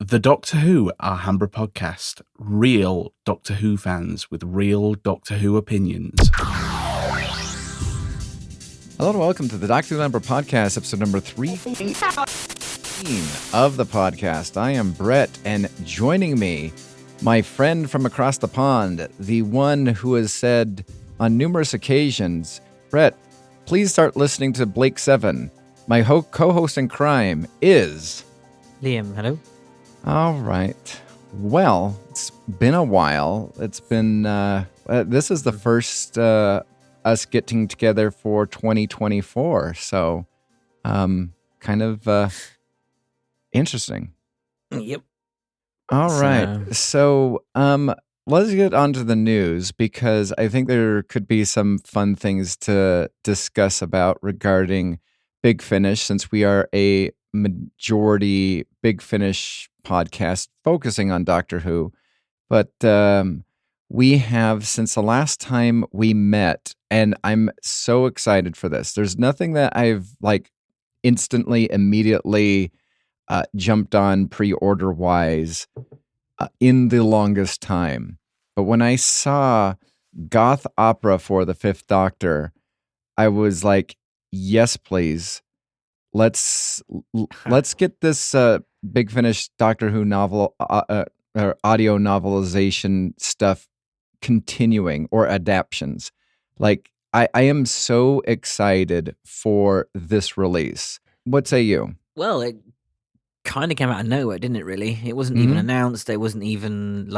The Doctor Who Alhambra Podcast. Real Doctor Who fans with real Doctor Who opinions. Hello and welcome to the Doctor Who Alhambra Podcast, episode number 315 of the podcast. I am Brett, and joining me, my friend from across the pond, the one who has said on numerous occasions, Brett, please start listening to Blake 7. My co-host in crime is... Liam, hello. All right. Well, it's been a while. It's been, this is the first us getting together for 2024. So, kind of interesting. Yep. All right. So, let's get on to the news because I think there could be some fun things to discuss about regarding Big Finish, since we are a majority Big Finish podcast focusing on Doctor Who. But we have, since the last time we met, and I'm so excited for this. There's nothing that I've instantly, immediately jumped on pre-order wise in the longest time. But when I saw goth opera for the Fifth Doctor, I was like, yes, please. Let's get this Big Finish Doctor Who novel or audio novelization stuff continuing, or adaptions. I am so excited for this release. What say you? Well, it kind of came out of nowhere, didn't it, really? It wasn't even announced. There wasn't even,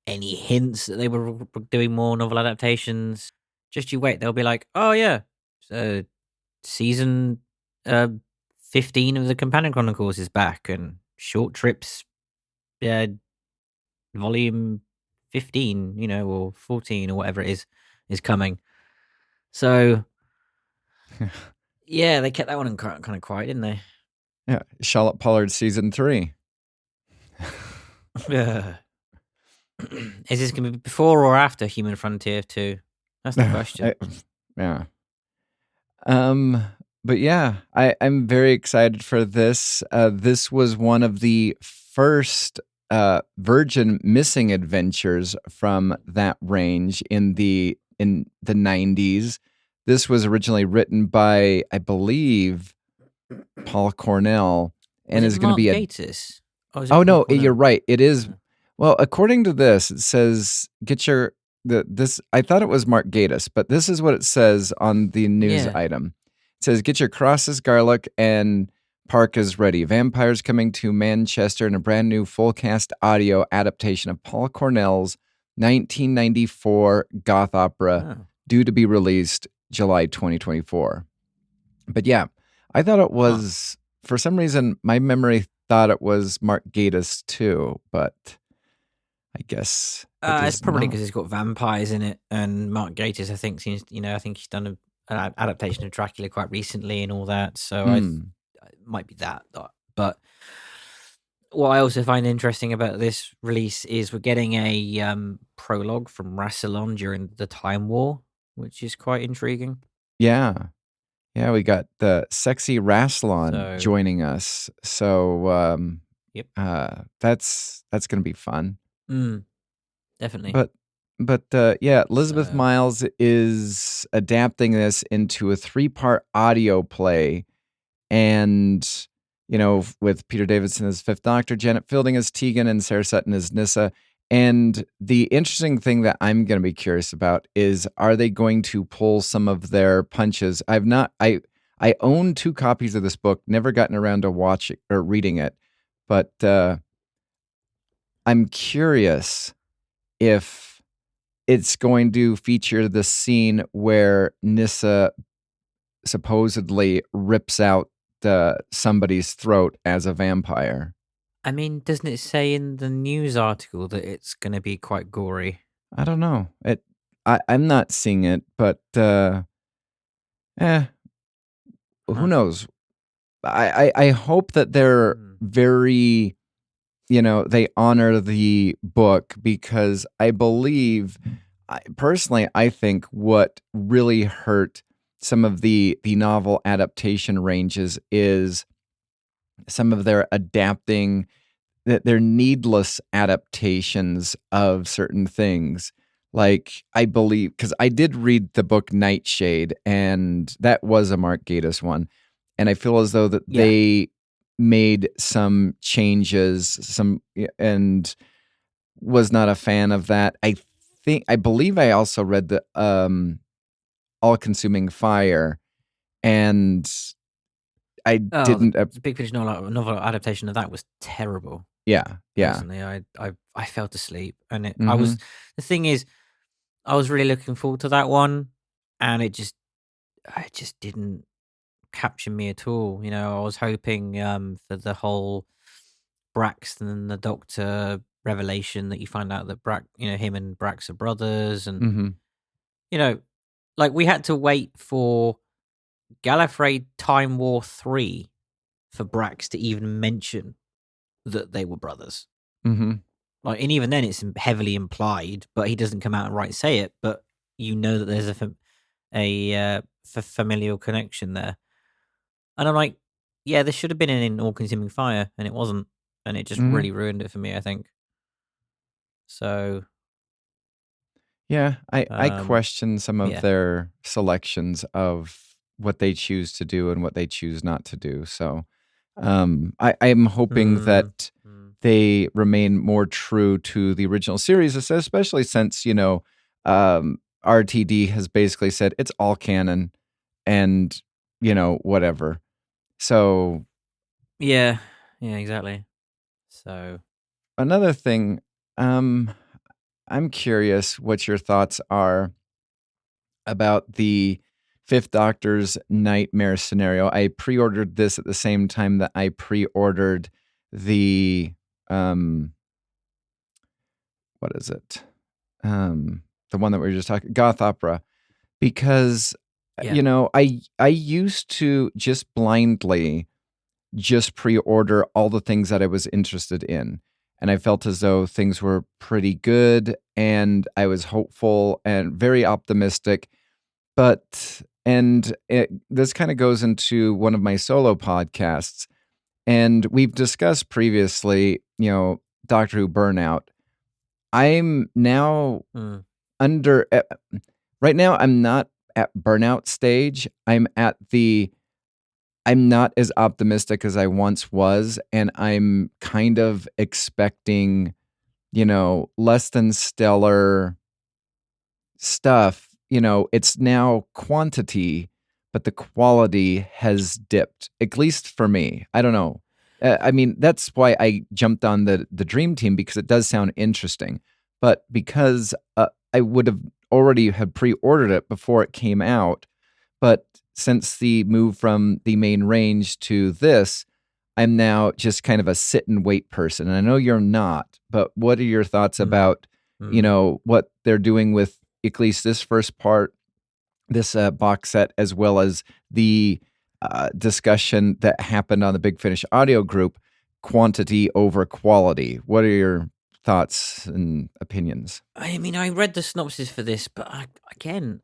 any hints that they were doing more novel adaptations. Just you wait. They'll be like, oh, yeah, so season 15 of the Companion Chronicles is back, and Short Trips volume 15, or 14 or whatever it is coming. So, yeah, they kept that one kind of quiet, didn't they? Yeah, Charlotte Pollard season 3. Is this going to be before or after Human Frontier 2? That's the question. Yeah. But yeah, I'm very excited for this. This was one of the first Virgin missing adventures from that range in the 90s. This was originally written by, I believe, Paul Cornell, and is going to be Gatiss? Oh no, you're right. It is. Well, according to this, it says this. I thought it was Mark Gatiss, but this is what it says on the news item. It says, "Get your crosses, garlic, and park is ready. Vampires coming to Manchester in a brand new full cast audio adaptation of Paul Cornell's 1994 goth opera, due to be released July 2024." But yeah, I thought it was, for some reason, my memory thought it was Mark Gatiss too, but I guess it's probably because it's got vampires in it, and Mark Gatiss, I think, I think he's done an adaptation of Dracula quite recently and all that, so it might be that. But what I also find interesting about this release is we're getting a prologue from Rassilon during the Time War, which is quite intriguing. Yeah, we got the sexy Rassilon joining us, so yep, that's going to be fun. Definitely. But yeah, Elizabeth Miles is adapting this into a 3-part audio play, and with Peter Davison as Fifth Doctor, Janet Fielding as Tegan, and Sarah Sutton as Nyssa. And the interesting thing that I'm going to be curious about is, are they going to pull some of their punches? I own 2 copies of this book, never gotten around to watch it or reading it, but I'm curious if it's going to feature the scene where Nyssa supposedly rips out somebody's throat as a vampire. I mean, doesn't it say in the news article that it's going to be quite gory? I don't know. I'm not seeing it, but who knows? I hope that they're very, they honor the book, because I believe, personally, I think what really hurt some of the novel adaptation ranges is some of their adapting that they're needless adaptations of certain things. Like, I believe, because I did read the book Nightshade, and that was a Mark Gatiss one, and I feel as though that they made some changes, and was not a fan of that. I believe I also read the All-Consuming Fire, and I didn't. The Big Finish novel adaptation of that was terrible. Yeah. Personally, I fell asleep, and the thing is, I was really looking forward to that one, and it just didn't capture me at all. You know, I was hoping for the whole Braxton and the Doctor revelation that you find out that him and Brax are brothers, and you know, like we had to wait for Gallifrey Time War 3 for Brax to even mention that they were brothers. Like, and even then it's heavily implied, but he doesn't come out and right say it, but you know that there's a familial connection there. And I'm like, yeah, there should have been an All-Consuming Fire, and it wasn't, and it just really ruined it for me, I think. So yeah, I question some of their selections of what they choose to do and what they choose not to do. So I'm hoping that they remain more true to the original series, especially since, RTD has basically said it's all canon and, whatever. So. Yeah, exactly. So. Another thing, I'm curious what your thoughts are about the Fifth Doctor's nightmare scenario. I pre-ordered this at the same time that I pre-ordered the what is it? The one that we were just talking, Goth Opera, because I used to just blindly just pre-order all the things that I was interested in, and I felt as though things were pretty good, and I was hopeful and very optimistic. But this kind of goes into one of my solo podcasts, and we've discussed previously, Doctor Who burnout. I'm now right now I'm not at burnout stage. I'm not as optimistic as I once was, and I'm kind of expecting, less than stellar stuff. It's now quantity, but the quality has dipped, at least for me. I don't know. I mean, that's why I jumped on the Dream Team, because it does sound interesting. But because I would have already had pre-ordered it before it came out, but since the move from the main range to this, I'm now just kind of a sit and wait person. And I know you're not, but what are your thoughts about, what they're doing with at least this first part, this box set, as well as the discussion that happened on the Big Finish audio group, quantity over quality? What are your thoughts and opinions? I mean, I read the synopsis for this, but I didn't.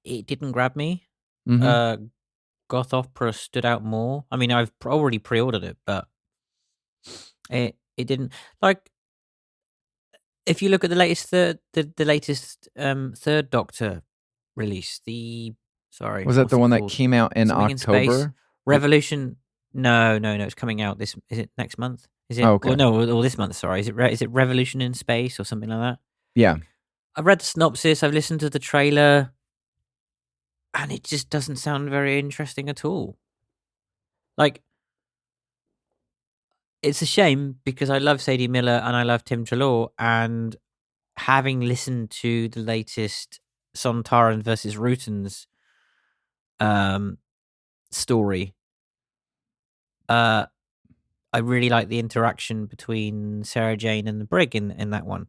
It didn't grab me. Goth Opera stood out more. I mean, I've already pre-ordered it, but it didn't. Like, if you look at the latest Third Doctor release, was that the one that came out in Something October? Revolution? No, it's coming out is it next month? Is it? Oh, okay. Or this month? Sorry, is it Revolution in Space or something like that? Yeah, I've read the synopsis. I've listened to the trailer, and it just doesn't sound very interesting at all. Like, it's a shame because I love Sadie Miller and I love Tim Trelaw, and having listened to the latest Sontaran versus Rutan's story, I really like the interaction between Sarah Jane and the Brig in that one.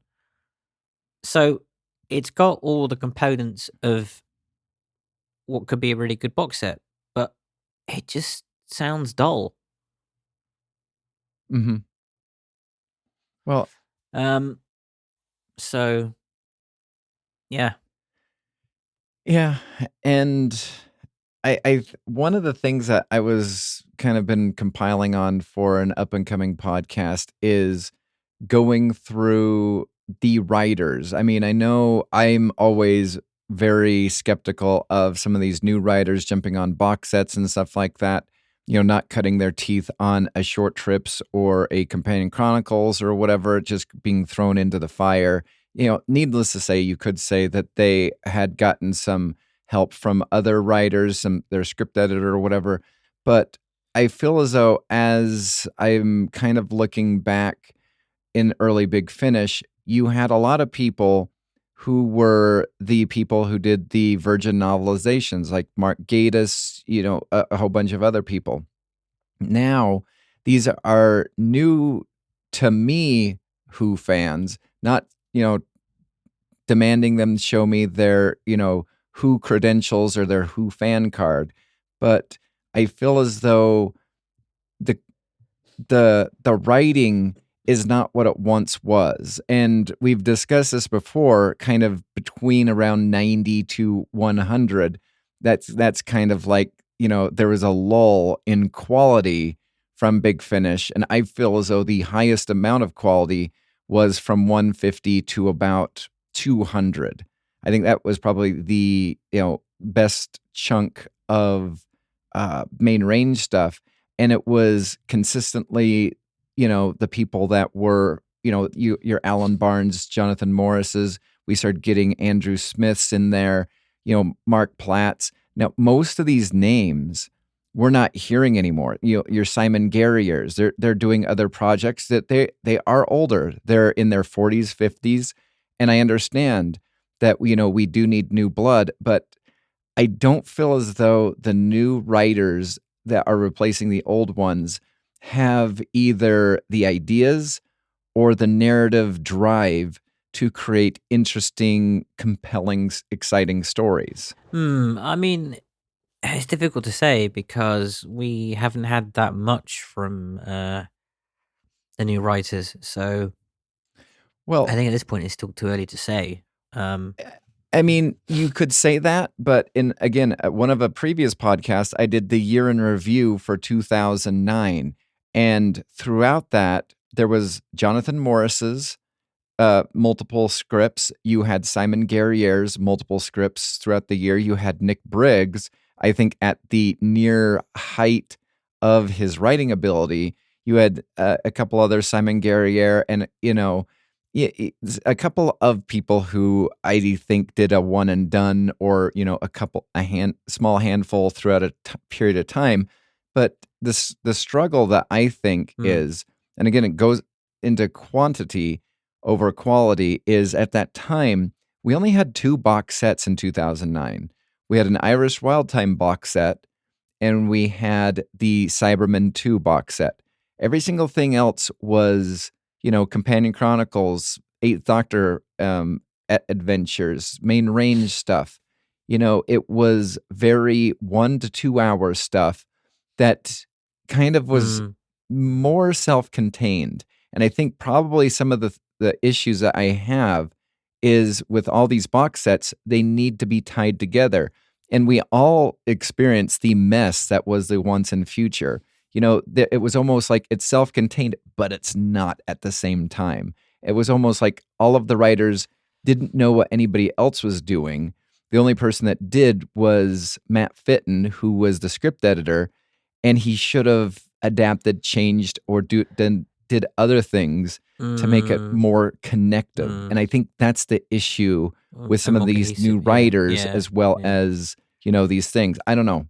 So it's got all the components of what could be a really good box set, but it just sounds dull. Well, so yeah, and I one of the things that I was kind of been compiling on for an up-and-coming podcast is going through the writers. I mean, I know I'm always very skeptical of some of these new writers jumping on box sets and stuff like that, not cutting their teeth on a Short Trips or a Companion Chronicles or whatever, just being thrown into the fire. Needless to say, you could say that they had gotten some help from other writers, their script editor or whatever. But I feel as though, as I'm kind of looking back in early Big Finish, you had a lot of people who were the people who did the Virgin novelizations, like Mark Gatiss, a whole bunch of other people. Now, these are new to me Who fans, not, demanding them show me their, Who credentials or their Who fan card. But I feel as though the writing is not what it once was. And we've discussed this before, kind of between around 90 to 100. That's kind of like, there was a lull in quality from Big Finish. And I feel as though the highest amount of quality was from 150 to about 200. I think that was probably the, best chunk of main range stuff. And it was consistently, the people that were, your Alan Barnes, Jonathan Morris's. We started getting Andrew Smiths in there, Mark Platt's. Now, most of these names we're not hearing anymore. Your Simon Guerriers, they're doing other projects that they are older. They're in their 40s, 50s. And I understand that, we do need new blood, but I don't feel as though the new writers that are replacing the old ones have either the ideas or the narrative drive to create interesting, compelling, exciting stories. I mean, it's difficult to say because we haven't had that much from the new writers. So, I think at this point it's still too early to say. I mean, you could say that, but at one of a previous podcasts, I did the year in review for 2009. And throughout that, there was Jonathan Morris's multiple scripts. You had Simon Guerrier's multiple scripts throughout the year. You had Nick Briggs, I think, at the near height of his writing ability. You had a couple other Simon Guerrier and, a couple of people who I think did a one and done or, small handful throughout a period of time. But the struggle that I think is, and again, it goes into quantity over quality, is at that time, we only had 2 box sets in 2009. We had an Irish Wild Time box set, and we had the Cybermen 2 box set. Every single thing else was, Companion Chronicles, Eighth Doctor adventures, main range stuff. It was very 1 to 2 hour stuff that kind of was more self-contained. And I think probably some of the issues that I have is with all these box sets, they need to be tied together. And we all experience the mess that was the Once and Future. It was almost like it's self-contained, but it's not at the same time. It was almost like all of the writers didn't know what anybody else was doing. The only person that did was Matt Fitton, who was the script editor, and he should have adapted, changed, or did other things to make it more connective. And I think that's the issue with some of these new writers as well as, these things. I don't know.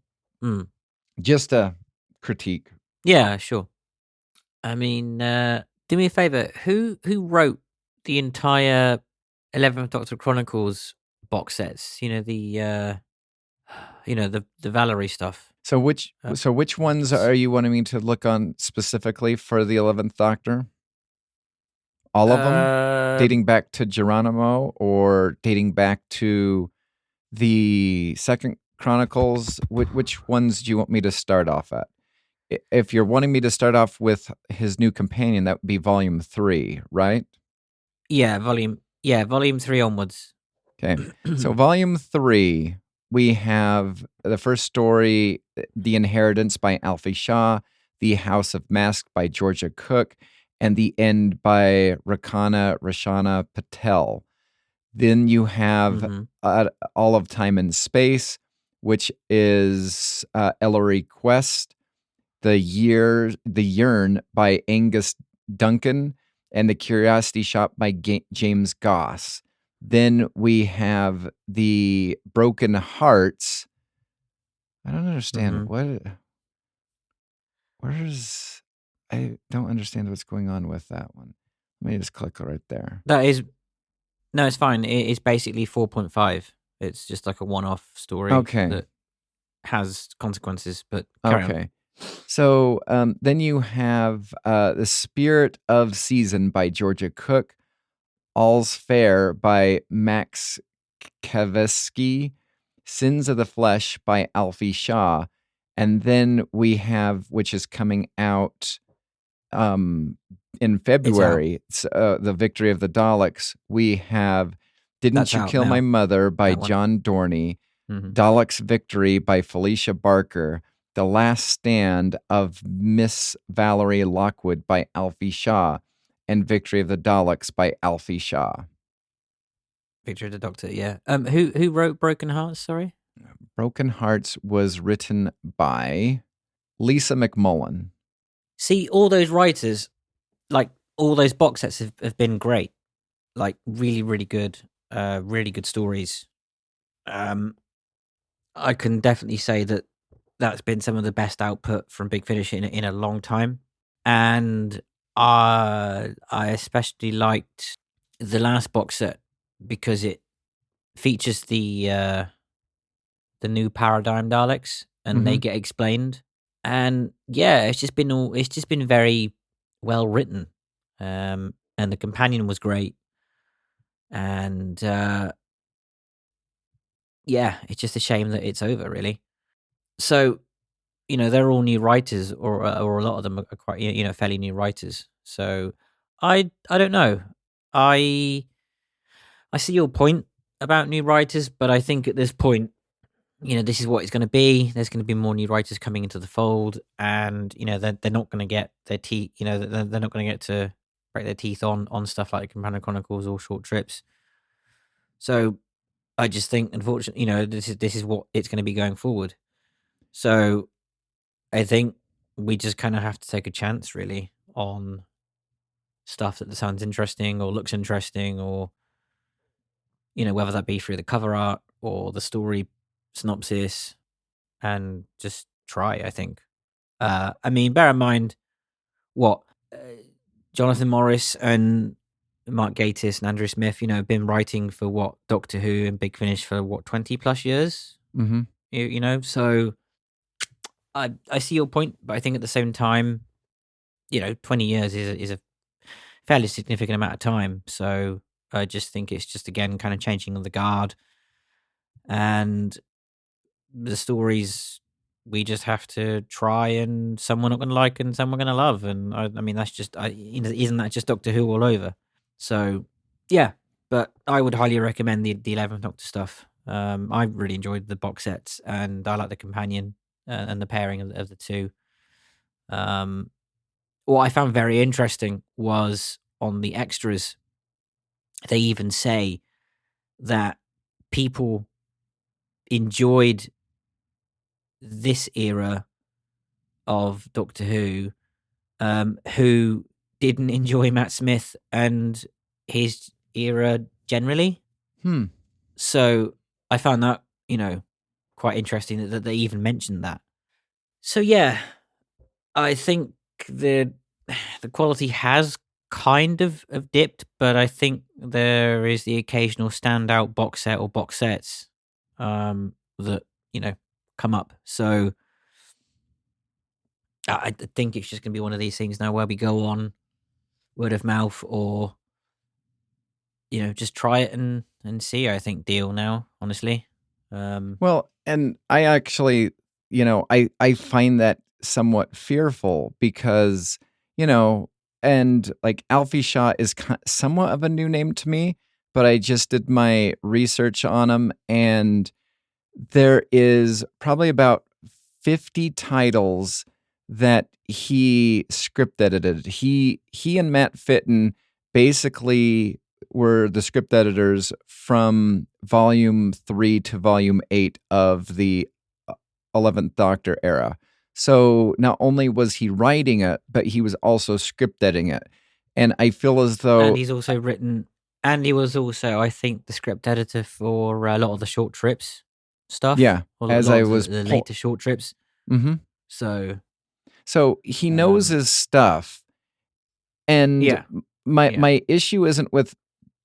Just a critique. Yeah, sure. I mean, do me a favor. Who wrote the entire 11th Doctor Chronicles box sets? The Valerie stuff. So which ones are you wanting me to look on specifically for the 11th Doctor? All of them? Dating back to Geronimo or dating back to the Second Chronicles? Which ones do you want me to start off at? If you're wanting me to start off with his new companion, that would be Volume 3, right? Yeah, Volume 3 onwards. Okay. So Volume 3 we have the first story, The Inheritance by Alfie Shaw, The House of Masks by Georgia Cook, and The End by Rashana Patel. Then you have All of Time and Space, which is Ellery Quest, The Yearn by Angus Duncan, and The Curiosity Shop by James Goss. Then we have The Broken Hearts. I don't understand I don't understand what's going on with that one. Let me just click right there. No, it's fine. It's basically 4.5. It's just like a one-off story that has consequences, but carry on. So then you have The Spirit of Season by Georgia Cook, All's Fair by Max Kavesky, Sins of the Flesh by Alfie Shaw, and then we have, which is coming out in February, The Victory of the Daleks. We have Didn't You Kill My Mother by John Dorney, Daleks Victory by Felicia Barker, The Last Stand of Miss Valerie Lockwood by Alfie Shaw, and Victory of the Daleks by Alfie Shaw. Victory of the Doctor, yeah. Who wrote Broken Hearts, sorry? Broken Hearts was written by Lisa McMullen. See, all those writers, like all those box sets have been great. Like really, really good stories. I can definitely say that's been some of the best output from Big Finish in a long time. And I especially liked the last box set because it features the new Paradigm Daleks and they get explained. And yeah, it's just been very well written. And the companion was great. And yeah, it's just a shame that it's over, really. So, they're all new writers, or a lot of them are quite, fairly new writers. So, I don't know. I see your point about new writers, but I think at this point, this is what it's going to be. There's going to be more new writers coming into the fold, and they're not going to get their teeth. They're not going to get to break their teeth on stuff like Companion Chronicles or Short Trips. So, I just think, unfortunately, this is what it's going to be going forward. So, I think we just kind of have to take a chance, really, on stuff that sounds interesting or looks interesting, or whether that be through the cover art or the story synopsis, and just try. I think. I mean, bear in mind what Jonathan Morris and Mark Gatiss and Andrew Smith, have been writing for what Doctor Who and Big Finish for what 20 plus years. So I see your point, but I think at the same time, 20 years is a fairly significant amount of time. So I just think it's just again kind of changing of the guard, and the stories we just have to try, and some we're not going to like and some we're going to love, and I mean that's just isn't that just Doctor Who all over? So yeah, but I would highly recommend the 11th Doctor stuff. I really enjoyed the box sets, and I like the companion and the pairing of the two. What I found very interesting was on the extras, they even say that people enjoyed this era of Doctor Who didn't enjoy Matt Smith and his era generally. So I found that, quite interesting that they even mentioned that. So yeah, I think the quality has kind of dipped, but I think there is the occasional standout box set or box sets that, come up. So I think it's just going to be one of these things now where we go on word of mouth, or just try it and see. I think deal now, honestly. Well, and I actually, I find that somewhat fearful because, and like Alfie Shaw is somewhat of a new name to me, but I just did my research on him, and there is probably about 50 titles that he script edited. He and Matt Fitton basically were the script editors from volume 3 to volume 8 of the 11th Doctor era. So not only was he writing it, but he was also script editing it. And I feel as though... And he's also written... And he was also, I think, the script editor for a lot of the short trips stuff. Yeah, as I was... The later short trips. Mm-hmm. So he knows his stuff. And my issue isn't with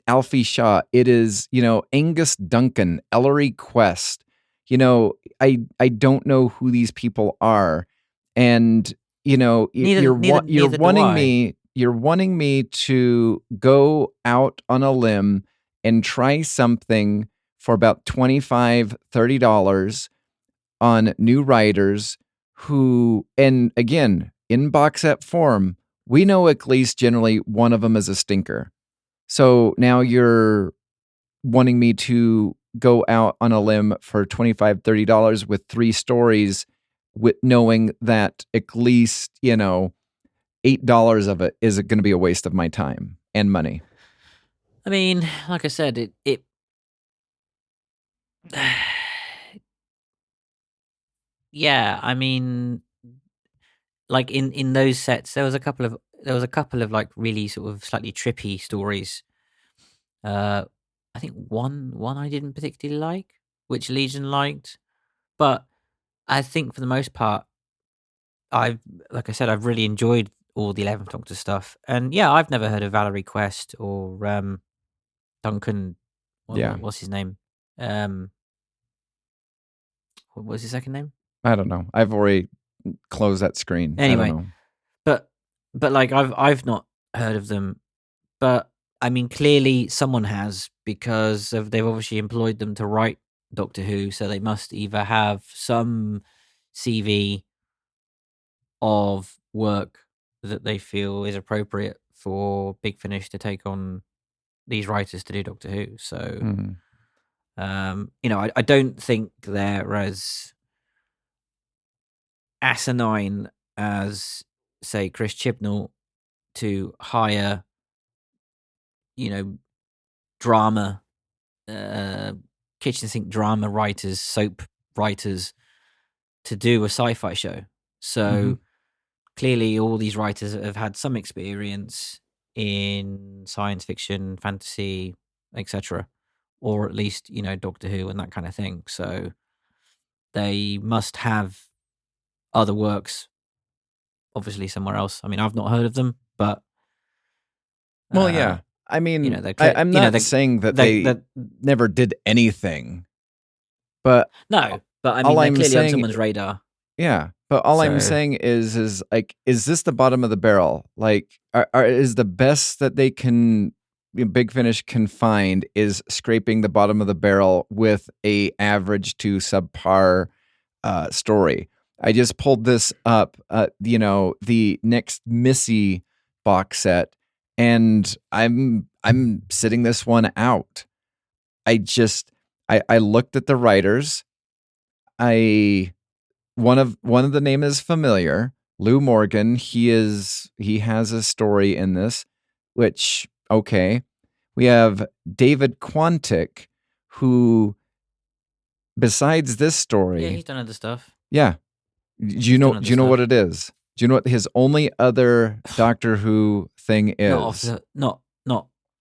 Alfie Shaw. It is, Angus Duncan, Ellery Quest. I don't know who these people are. And, you're wanting me to go out on a limb and try something for about $25, $30 on new writers who, and again, in box set form, we know at least generally one of them is a stinker. So now you're wanting me to go out on a limb for $25, $30 with 3 stories, with knowing that at least, $8 of it is going to be a waste of my time and money. I mean, like I said, it yeah, I mean, like in those sets, there was a couple of like really sort of slightly trippy stories. I think one I didn't particularly like, which Legion liked, but I think for the most part, I've really enjoyed all the 11th Doctor stuff. And yeah, I've never heard of Valerie Quest or Duncan. What's his name? What was his second name? I don't know. I've already closed that screen. Anyway, I don't know. but like I've not heard of them. But I mean, clearly someone has, because they've obviously employed them to write Doctor Who, so they must either have some CV of work that they feel is appropriate for Big Finish to take on these writers to do Doctor Who. So, I don't think they're as asinine as, say, Chris Chibnall to hire, drama, kitchen sink drama writers, soap writers to do a sci-fi show. So clearly all these writers have had some experience in science fiction, fantasy, etc., or at least, Doctor Who and that kind of thing. So they must have other works, obviously, somewhere else. I mean, I've not heard of them, but well, yeah. I mean, I'm not saying that they never did anything, but no. But I mean, they're clearly on someone's radar. Yeah, but all I'm saying is like, is this the bottom of the barrel? Like, is the best that they can, Big Finish can find is scraping the bottom of the barrel with a average to subpar story. I just pulled this up, the next Missy box set, and I'm sitting this one out. I looked at the writers. One of the name is familiar. Lou Morgan. He has a story in this, which, okay. We have David Quantick, who, besides this story, yeah, he's done other stuff. Yeah. Do you know what it is? Do you know what his only other Doctor Who thing is? Not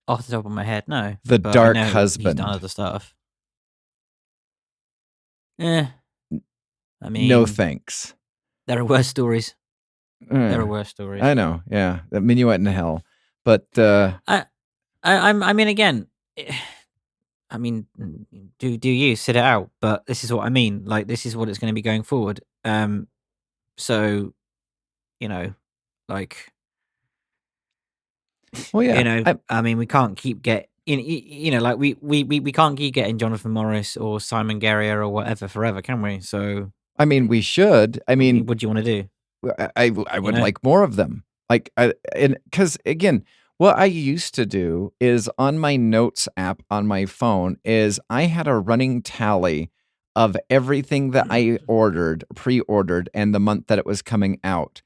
off the top of my head, no. The Dark Husband. He's done other stuff. I mean, no thanks. There are worse stories. There are worse stories. I know, yeah. The Minuet in Hell. But I mean, again, I mean, do you sit it out? But this is what I mean. Like, this is what it's going to be going forward. So, like, well, yeah. I mean, we can't keep like we can't keep getting Jonathan Morris or Simon Guerrier or whatever forever, can we? So, I mean, we should. I mean, what do you want to do? I would like more of them. Like, because again, what I used to do is on my notes app on my phone is I had a running tally of everything that I pre-ordered, and the month that it was coming out.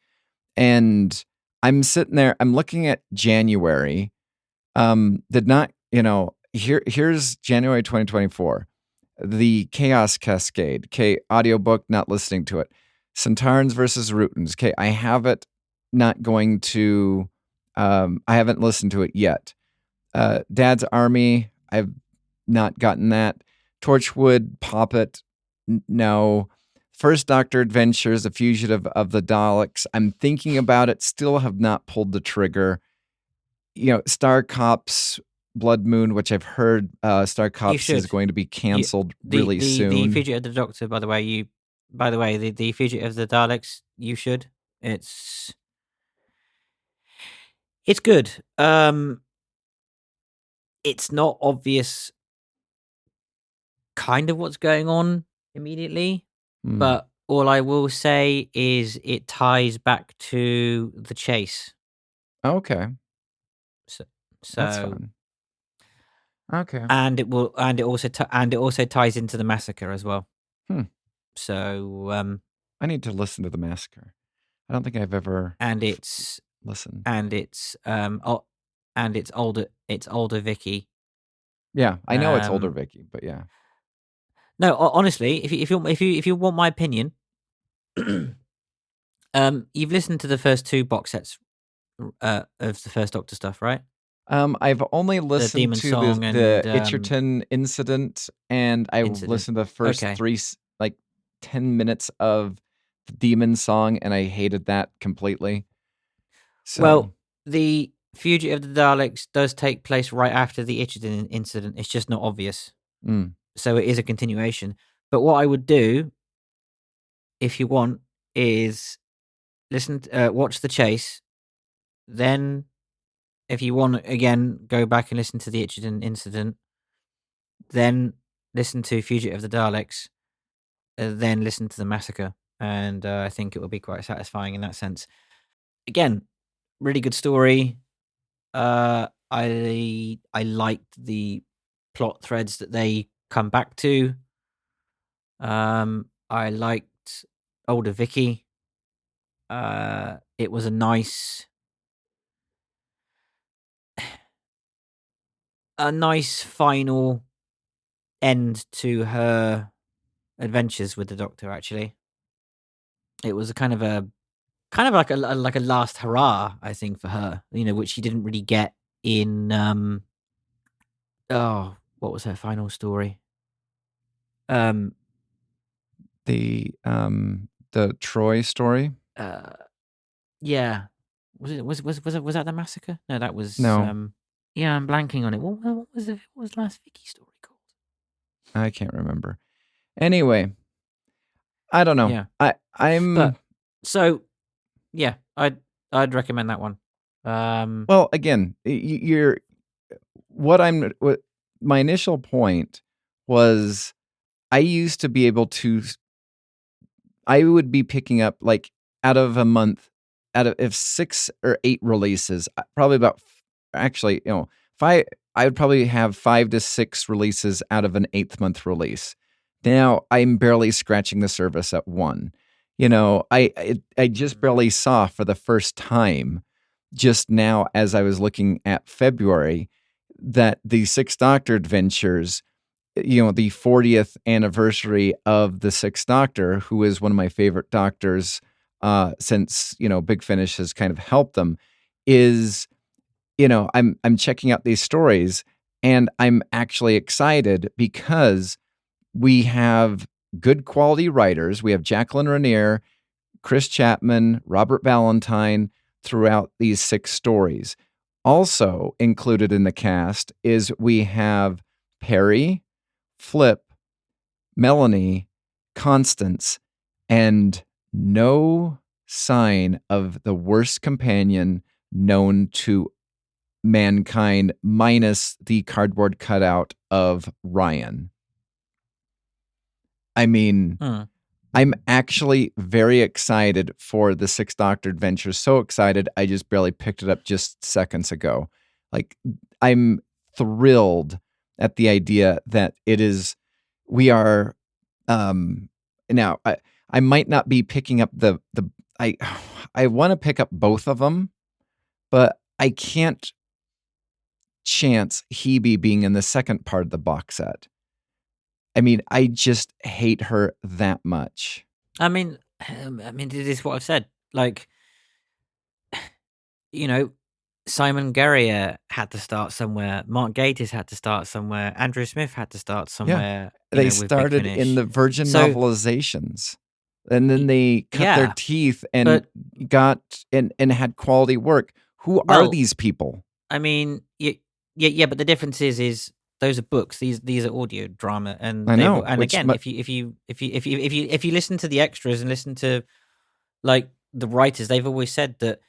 And I'm sitting there, I'm looking at January. Here's January 2024. The Chaos Cascade. Okay, audiobook, not listening to it. Centaurans versus Rutans. Okay, I have it, not going to, I haven't listened to it yet. Dad's Army, I've not gotten that. Torchwood, Poppet, no. First Doctor Adventures, The Fugitive of the Daleks. I'm thinking about it, still have not pulled the trigger. Star Cops, Blood Moon, which I've heard Star Cops is going to be canceled really soon. The Fugitive of the Doctor, by the way, the Fugitive of the Daleks, you should. It's good. It's not obvious kind of what's going on immediately, but all I will say is it ties back to the chase. Okay. So that's fun. Okay. And it also ties into the massacre as well. So I need to listen to the massacre. I don't think I've ever listened. And it's older Vicky. Yeah, I know it's older Vicky, but yeah. No, honestly, if you want my opinion, you've listened to the first 2 box sets of the First Doctor stuff, right? I've only listened to the Itcherton incident, and I listened to the first 3, 10 minutes of the Demon Song, and I hated that completely. So. Well, the Fugitive of the Daleks does take place right after the Itcherton incident. It's just not obvious. So it is a continuation. But what I would do, if you want, is watch the chase. Then, if you want, again, go back and listen to the Itcherton incident. Then listen to Fugitive of the Daleks. Then listen to the massacre. And I think it will be quite satisfying in that sense. Again, really good story. I liked the plot threads that they come back to. I liked older Vicky. It was a nice final end to her adventures with the Doctor. Actually, it was kind of like a last hurrah, I think, for her. Which she didn't really get in. What was her final story? The Troy story. Yeah. Was that the massacre? No, that was no. Yeah, I'm blanking on it. What was the last Vicky story called? I can't remember. Anyway, I don't know. Yeah. I'm. So, yeah, I'd recommend that one. Well, again, my initial point was, I used to be able to. I would be picking up out of a month, if 6 or 8 releases, probably about actually 5. I would probably have 5 to 6 releases out of an 8th month release. Now I'm barely scratching the surface at 1. I just barely saw for the first time just now as I was looking at February that the Sixth Doctor Adventures, the 40th anniversary of the Sixth Doctor, who is one of my favorite doctors since Big Finish has kind of helped them, is I'm checking out these stories, and I'm actually excited because we have good quality writers. We have Jacqueline Rainier, Chris Chapman, Robert Ballantyne throughout these 6 stories. Also included in the cast is we have Perry, Flip, Melanie, Constance, and no sign of the worst companion known to mankind, minus the cardboard cutout of Ryan. I mean, I'm actually very excited for the Sixth Doctor Adventures. So excited, I just barely picked it up just seconds ago. I'm thrilled at the idea that we are Now I might not be picking up I want to pick up both of them, but I can't chance Hebe being in the second part of the box set. I mean, I just hate her that much. I mean, this is what I've said. Like, Simon Guerrier had to start somewhere. Mark Gatiss had to start somewhere. Andrew Smith had to start somewhere. They started in the Virgin novelizations, and then they cut their teeth and got and had quality work. Who are these people? I mean, yeah, but the difference is those are books. These are audio drama, and I know. And again, if you listen to the extras and listen to like the writers, they've always said that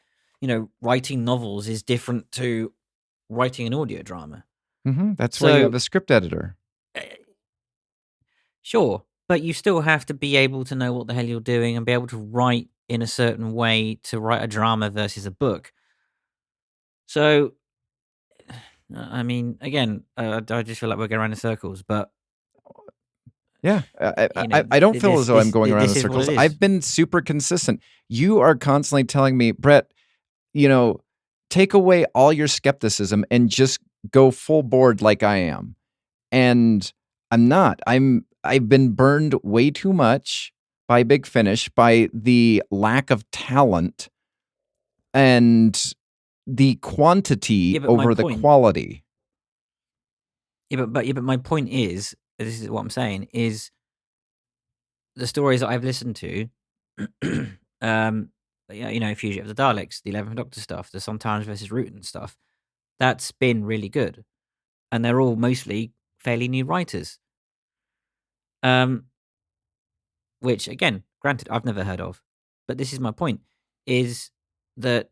writing novels is different to writing an audio drama. Mm-hmm. That's why you have a script editor. Sure, but you still have to be able to know what the hell you're doing and be able to write in a certain way to write a drama versus a book. So, I mean, again, I just feel like we're going around in circles, but yeah, I don't feel as though I'm going around in circles. I've been super consistent. You are constantly telling me, Brett, take away all your skepticism and just go full board like I am. And I'm not. I've been burned way too much by Big Finish, by the lack of talent and the quantity over the quality. Yeah, but my point is, this is what I'm saying, is the stories that I've listened to, Fugitive of the Daleks, the 11th Doctor stuff, the Sometimes versus Rutan stuff, that's been really good. And they're all mostly fairly new writers. Which, again, granted, I've never heard of. But this is my point, is that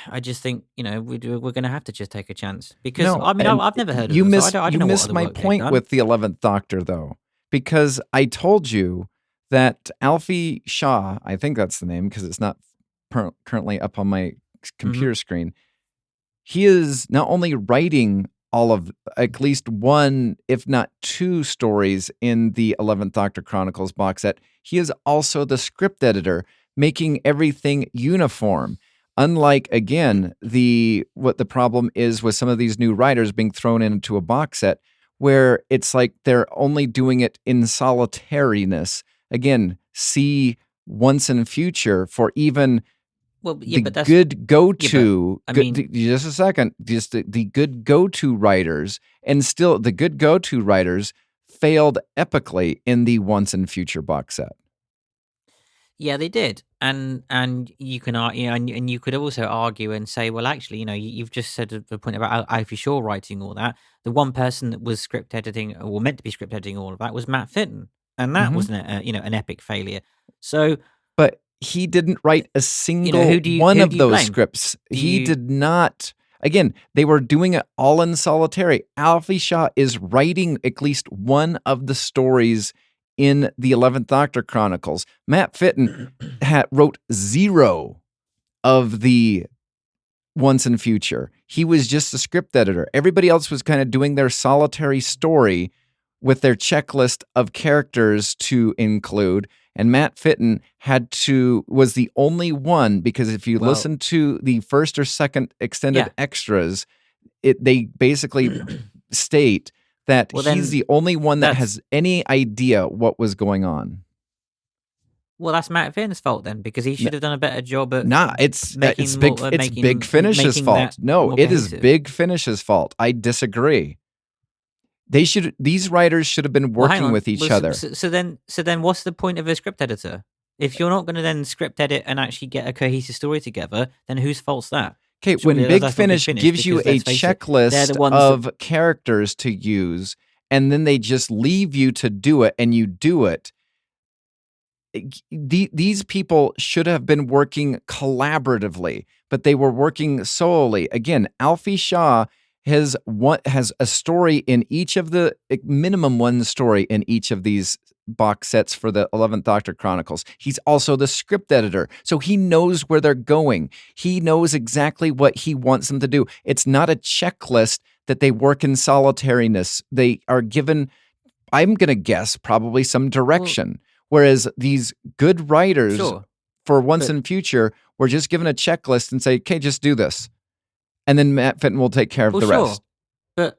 I just think, we're going to have to just take a chance. Because, I've never heard of you them. Missed, I don't you know missed my point with the 11th Doctor, though. Because I told you that Alfie Shaw, I think that's the name because it's not currently up on my computer screen, he is not only writing all of at least one, if not two stories in the 11th Doctor Chronicles box set, he is also the script editor, making everything uniform. Unlike, again, what the problem is with some of these new writers being thrown into a box set, where it's like they're only doing it in solitariness. Again, see Once in Future for even the good go-to. Just a second. Just the good go-to writers, and still the good go-to writers failed epically in the Once in Future box set. Yeah, they did, and you can and you could also argue and say, well, actually, you've just said the point about Alfie Shaw writing all that. The one person that was script editing, or meant to be script editing all of that, was Matt Fitton, and that was an epic failure. So, but he didn't write a single one of those scripts. He did not. Again, they were doing it all in solitary. Alfie Shaw is writing at least one of the stories in the 11th Doctor Chronicles. Matt Fitton wrote zero of the Once in Future. He was just a script editor. Everybody else was kind of doing their solitary story with their checklist of characters to include. And Matt Fitton was the only one, because if you listen to the first or second extended extras, they basically state that he's the only one that has any idea what was going on. Well, that's Matt Fitton's fault then, because he should have done a better job at. It's Big Finish's fault. No, it is Big Finish's fault. I disagree. These writers should have been working with each other. So then, what's the point of a script editor? If you're not going to then script edit and actually get a cohesive story together, then whose fault's that? Okay, when Big Finish gives you a checklist of characters to use, and then they just leave you to do it, and you do it, these people should have been working collaboratively, but they were working solely. Again, Alfie Shaw has a story in each of the minimum one story in each of these box sets for the 11th Doctor Chronicles. He's also the script editor, so he knows where they're going. He knows exactly what he wants them to do. It's not a checklist that they work in solitariness. They are given I'm going to guess probably some direction. Whereas these good writers, for once in future, were just given a checklist and say, okay, just do this. And then Matt Fitton will take care of the rest. But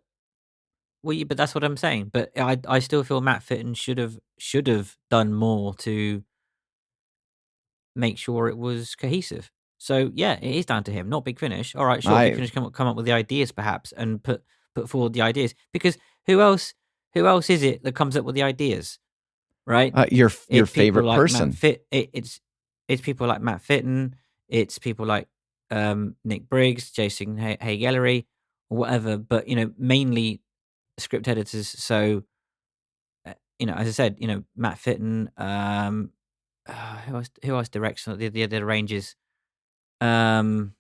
that's what I'm saying. But I still feel Matt Fitton should have done more to make sure it was cohesive. So yeah, it is down to him, not Big Finish. All right, sure, Big Finish come up with the ideas perhaps and put forward the ideas, because who else is it that comes up with the ideas, right? Your favorite person. It's people like Matt Fitton. It's people like Nick Briggs, Jason Hay-Gallery, or whatever. But mainly script editors. So as I said, Matt Fitton. Who else directs the ranges? I'm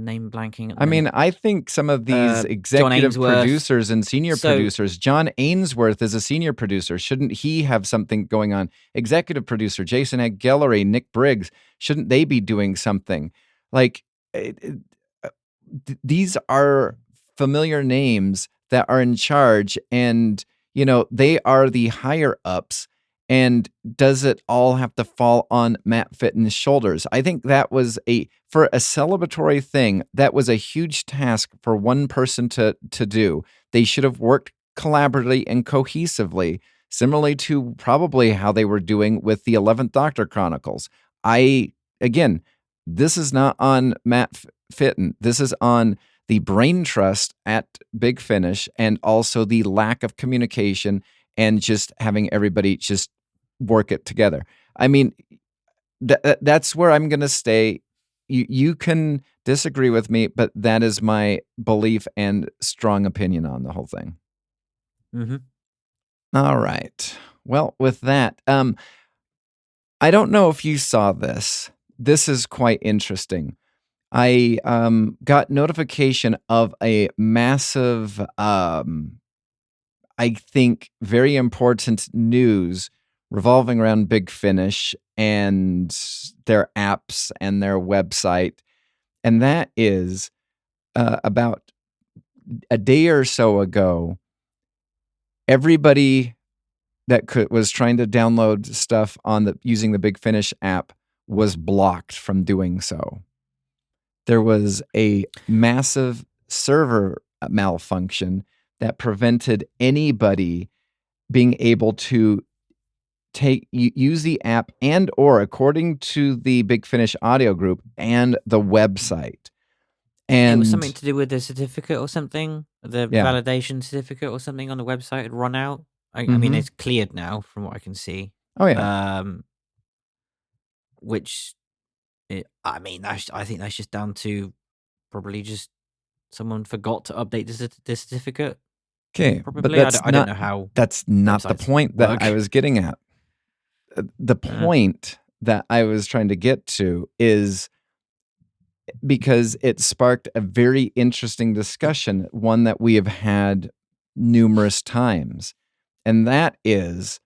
name blanking. I mean, I think some of these executive producers and senior producers, John Ainsworth is a senior producer. Shouldn't he have something going on? Executive producer, Jason Hay-Gallery, Nick Briggs, shouldn't they be doing something? Like, these are familiar names that are in charge, and, they are the higher ups. And does it all have to fall on Matt Fitton's shoulders? I think that was for a celebratory thing, that was a huge task for one person to do. They should have worked collaboratively and cohesively, similarly to probably how they were doing with the 11th Doctor Chronicles. Again, this is not on Matt Fitton. This is on the brain trust at Big Finish, and also the lack of communication and just having everybody just work it together. I mean, that's where I'm going to stay. You can disagree with me, but that is my belief and strong opinion on the whole thing. Mm-hmm. All right. Well, with that, I don't know if you saw this. This is quite interesting. I got notification of a massive, I think, very important news revolving around Big Finish and their apps and their website. And that is about a day or so ago, everybody that was trying to download stuff using the Big Finish app was blocked from doing so. There was a massive server malfunction that prevented anybody being able to use the app and, or according to the Big Finish audio group and the website. And it was something to do with the certificate or something, the validation certificate or something on the website had run out. I mean, it's cleared now from what I can see. Oh yeah. I think that's just down to probably just someone forgot to update the certificate. Okay, probably. But I don't know how. That's not the point that I was getting at. The point that I was trying to get to is because it sparked a very interesting discussion, one that we have had numerous times. And that is,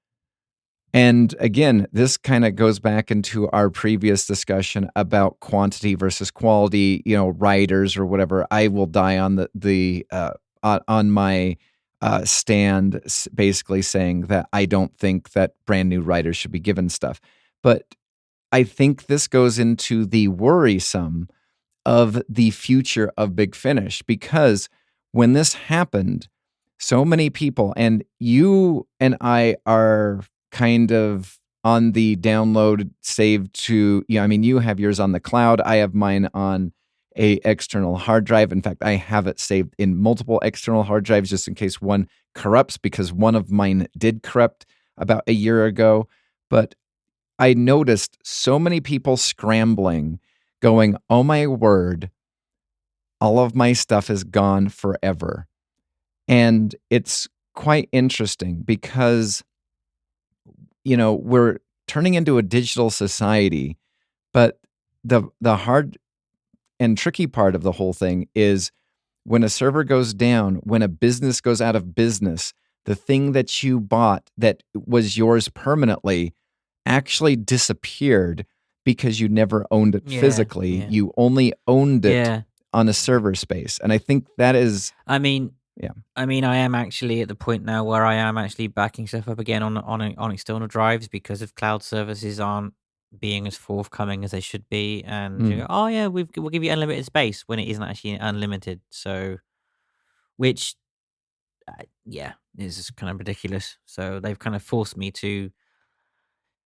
and again, this kind of goes back into our previous discussion about quantity versus quality, writers or whatever. I will die on on my stand, basically saying that I don't think that brand new writers should be given stuff. But I think this goes into the worrisome of the future of Big Finish, because when this happened, so many people, and you and I are kind of on the download save to, you have yours on the cloud. I have mine on a external hard drive. In fact, I have it saved in multiple external hard drives just in case one corrupts, because one of mine did corrupt about a year ago. But I noticed so many people scrambling, going, oh my word, all of my stuff is gone forever. And it's quite interesting because, we're turning into a digital society, but the hard and tricky part of the whole thing is when a server goes down, when a business goes out of business, the thing that you bought that was yours permanently actually disappeared because you never owned it physically. You only owned it on a server space. And I think that is... Yeah. I mean, I am actually at the point now where I am actually backing stuff up again on external drives because of cloud services aren't being as forthcoming as they should be. And you go, oh yeah, we'll give you unlimited space when it isn't actually unlimited. So, which, yeah, is just kind of ridiculous. So they've kind of forced me to.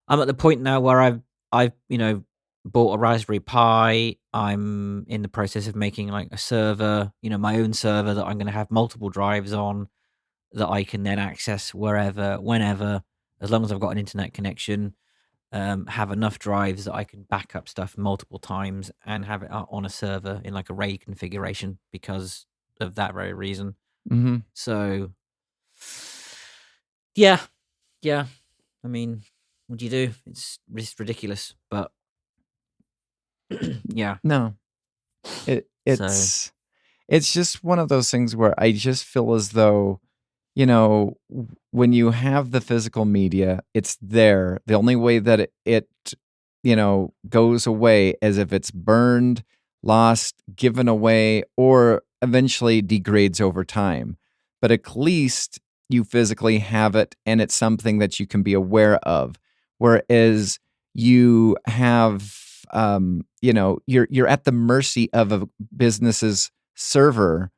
I'm at the point now where I've bought a Raspberry Pi. I'm in the process of making like a server, my own server that I'm going to have multiple drives on that I can then access wherever, whenever, as long as I've got an internet connection. Have enough drives that I can back up stuff multiple times and have it on a server in like a RAID configuration because of that very reason. Mm-hmm. So, yeah. I mean, what do you do? It's ridiculous, but yeah. No, it's just one of those things where I just feel as though, when you have the physical media, it's there. The only way that it goes away is if it's burned, lost, given away, or eventually degrades over time. But at least you physically have it and it's something that you can be aware of. Whereas you have, you're at the mercy of a business's server.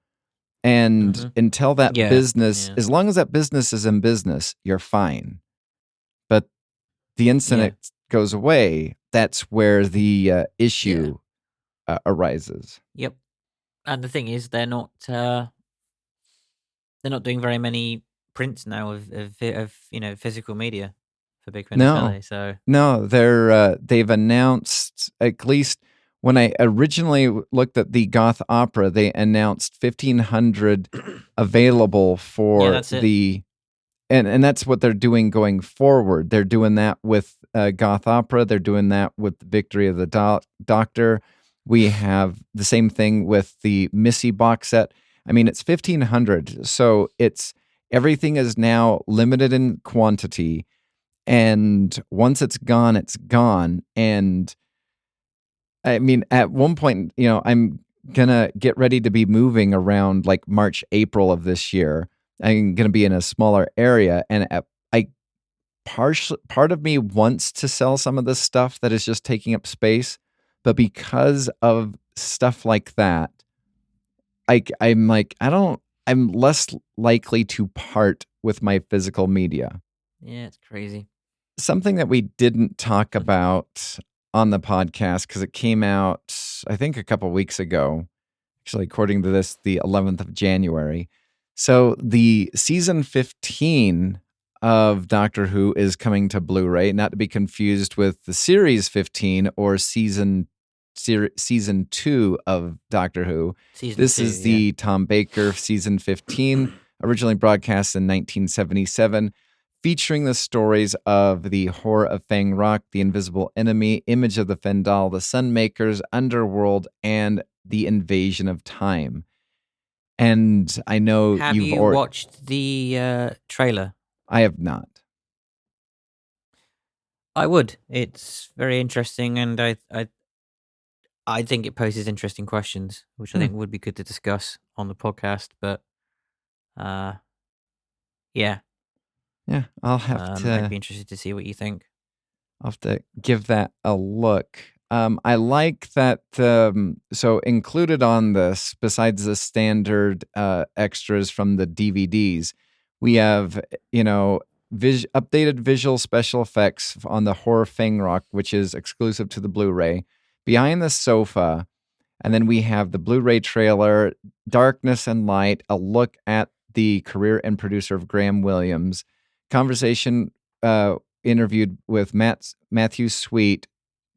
And until that business, as long as that business is in business, you're fine. But the instant it goes away, that's where the issue arises. Yep. And the thing is, they're not doing very many prints now of physical media for Big Finish, are they? So no, they've announced, at least when I originally looked at the Goth Opera, they announced 1,500 available for and that's what they're doing going forward. They're doing that with Goth Opera. They're doing that with Victory of the Doctor. We have the same thing with the Missy box set. I mean, it's 1,500. So everything is now limited in quantity. And once it's gone, it's gone. And I mean, at one point, I'm going to get ready to be moving around like March, April of this year. I'm going to be in a smaller area. And part of me wants to sell some of this stuff that is just taking up space. But because of stuff like that, I'm less likely to part with my physical media. Yeah, it's crazy. Something that we didn't talk about on the podcast, because it came out, I think, a couple weeks ago, actually, according to this, the 11th of January. So the season 15 of Doctor Who is coming to Blu-ray, not to be confused with the series 15 or season 2 of Doctor Who. This is the Tom Baker season 15, originally broadcast in 1977, featuring the stories of the Horror of Fang Rock, the Invisible Enemy, Image of the Fendal, the Sunmakers, Underworld, and the Invasion of Time. And I know have you watched the trailer? I have not. I would. It's very interesting, and I think it poses interesting questions, which I think would be good to discuss on the podcast. But yeah, I'll have to. I'd be interested to see what you think. I'll have to give that a look. I like that. So included on this, besides the standard extras from the DVDs, we have updated visual special effects on the Horror Fang Rock, which is exclusive to the Blu-ray. Behind the Sofa, and then we have the Blu-ray trailer, Darkness and Light, a look at the career and producer of Graham Williams, conversation interviewed with Matthew Sweet,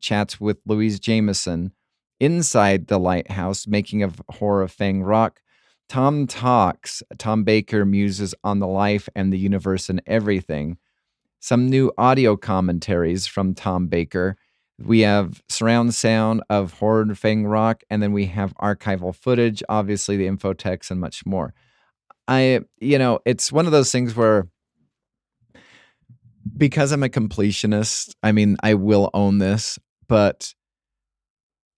chats with Louise Jameson, Inside the Lighthouse, making of Horror of Fang Rock, Tom Talks, Tom Baker muses on the life and the universe and everything, some new audio commentaries from Tom Baker. We have surround sound of Horror of Fang Rock, and then we have archival footage, obviously the infotext, and much more. It's one of those things where, because I'm a completionist, I mean, I will own this, but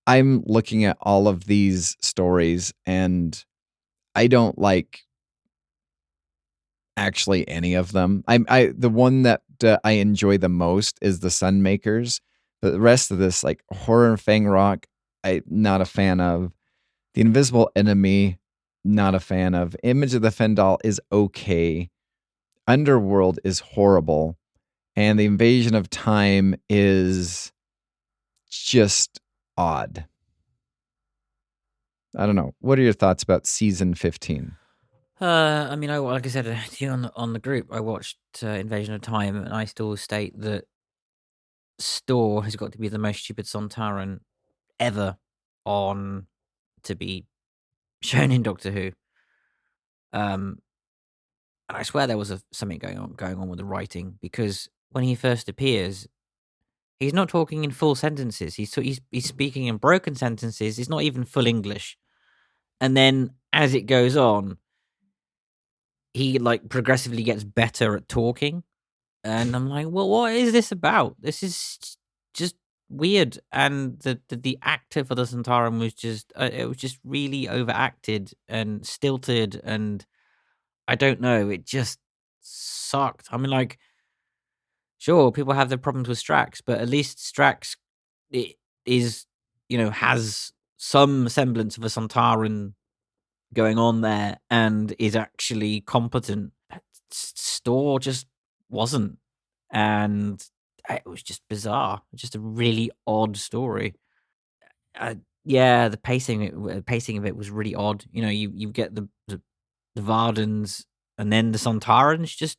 I'm looking at all of these stories and I don't like actually any of them. The one that I enjoy the most is the Sunmakers. But the rest of this, like Horror Fang Rock, I'm not a fan of. The Invisible Enemy, not a fan of. Image of the Fendal is okay. Underworld is horrible. And The Invasion of Time is just odd. I don't know. What are your thoughts about season 15? I mean, like I said to you on the group, I watched Invasion of Time, and I still state that Storr has got to be the most stupid Sontaran ever on to be shown in Doctor Who. And I swear there was something going on with the writing, because when he first appears, he's not talking in full sentences. He's speaking in broken sentences. It's not even full English. And then as it goes on, he like progressively gets better at talking. And I'm like, well, what is this about? This is just weird. And the actor for the Sontaran was just it was just really overacted and stilted, and I don't know, it just sucked. I mean, like, sure, people have their problems with Strax, but at least Strax is, has some semblance of a Sontaran going on there and is actually competent. Storr just wasn't, and it was just bizarre. Just a really odd story. Yeah, the pacing of it was really odd. You get the Vardens, and then the Sontarans just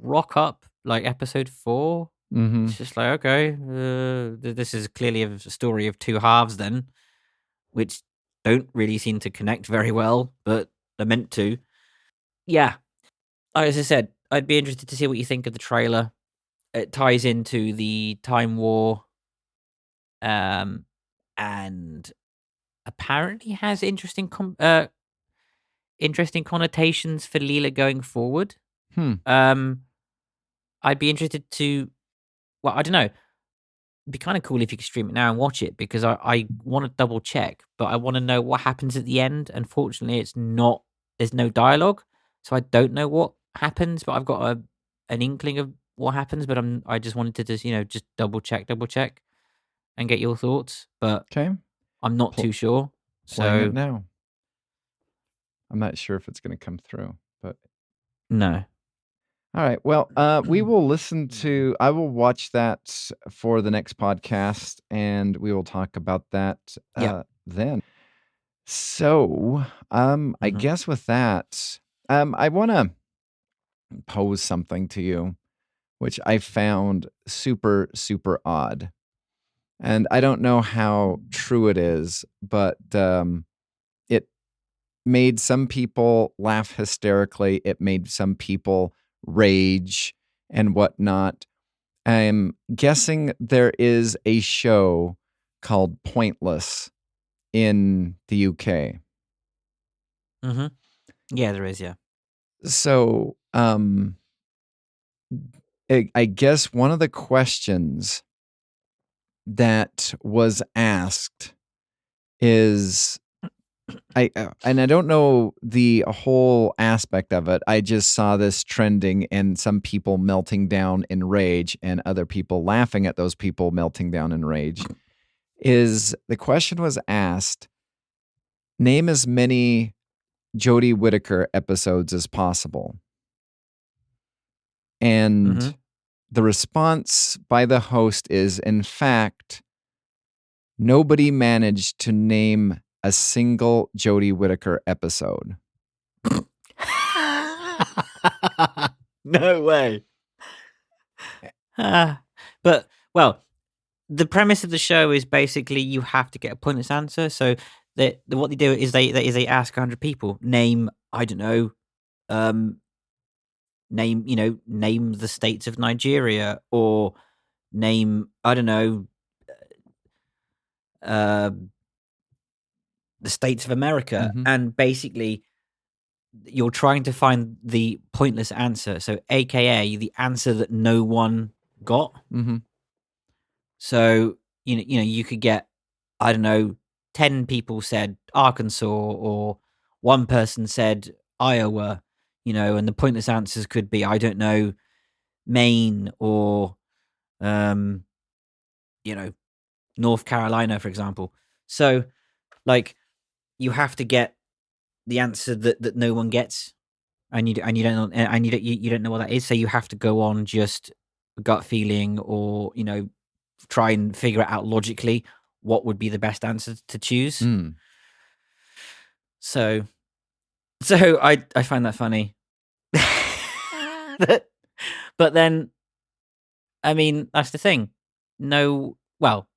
rock up like episode 4. Mm-hmm. It's just like, okay, this is clearly a story of two halves then, which don't really seem to connect very well, but they're meant to. Yeah, as I said, I'd be interested to see what you think of the trailer. It ties into the Time War, and apparently has interesting connotations for Leela going forward. I'd be interested to, well, I don't know. It'd be kind of cool if you could stream it now and watch it, because I want to double check, but I want to know what happens at the end. Unfortunately, there's no dialogue, so I don't know what happens, but I've got an inkling of what happens, but I just wanted to just double check and get your thoughts, but okay. I'm not too sure. Playing it now. I'm not sure if it's going to come through, but no. All right. Well, we will I will watch that for the next podcast, and we will talk about that then. So, I guess with that, I want to pose something to you, which I found super, super odd. And I don't know how true it is, but it made some people laugh hysterically. It made some people rage and whatnot. I'm guessing there is a show called Pointless in the UK. Mm-hmm. Yeah, there is, yeah. So, I guess one of the questions that was asked is, I don't know the whole aspect of it. I just saw this trending and some people melting down in rage and other people laughing at those people melting down in rage. The question was asked, name as many Jodie Whittaker episodes as possible. And the response by the host is, in fact, nobody managed to name a single Jodie Whittaker episode. No way. But, well, the premise of the show is basically you have to get a pointless answer. So what they do is they ask 100 people, name, I don't know, name the states of Nigeria, or name, I don't know, the states of America. And basically you're trying to find the pointless answer. So AKA the answer that no one got. So, you could get, I don't know, 10 people said Arkansas, or one person said Iowa, and the pointless answers could be, I don't know, Maine or, North Carolina, for example. So, like, you have to get the answer that no one gets, and you don't know what that is. So you have to go on just gut feeling, or try and figure it out logically what would be the best answer to choose. So I find that funny. But then, I mean, that's the thing. No, well,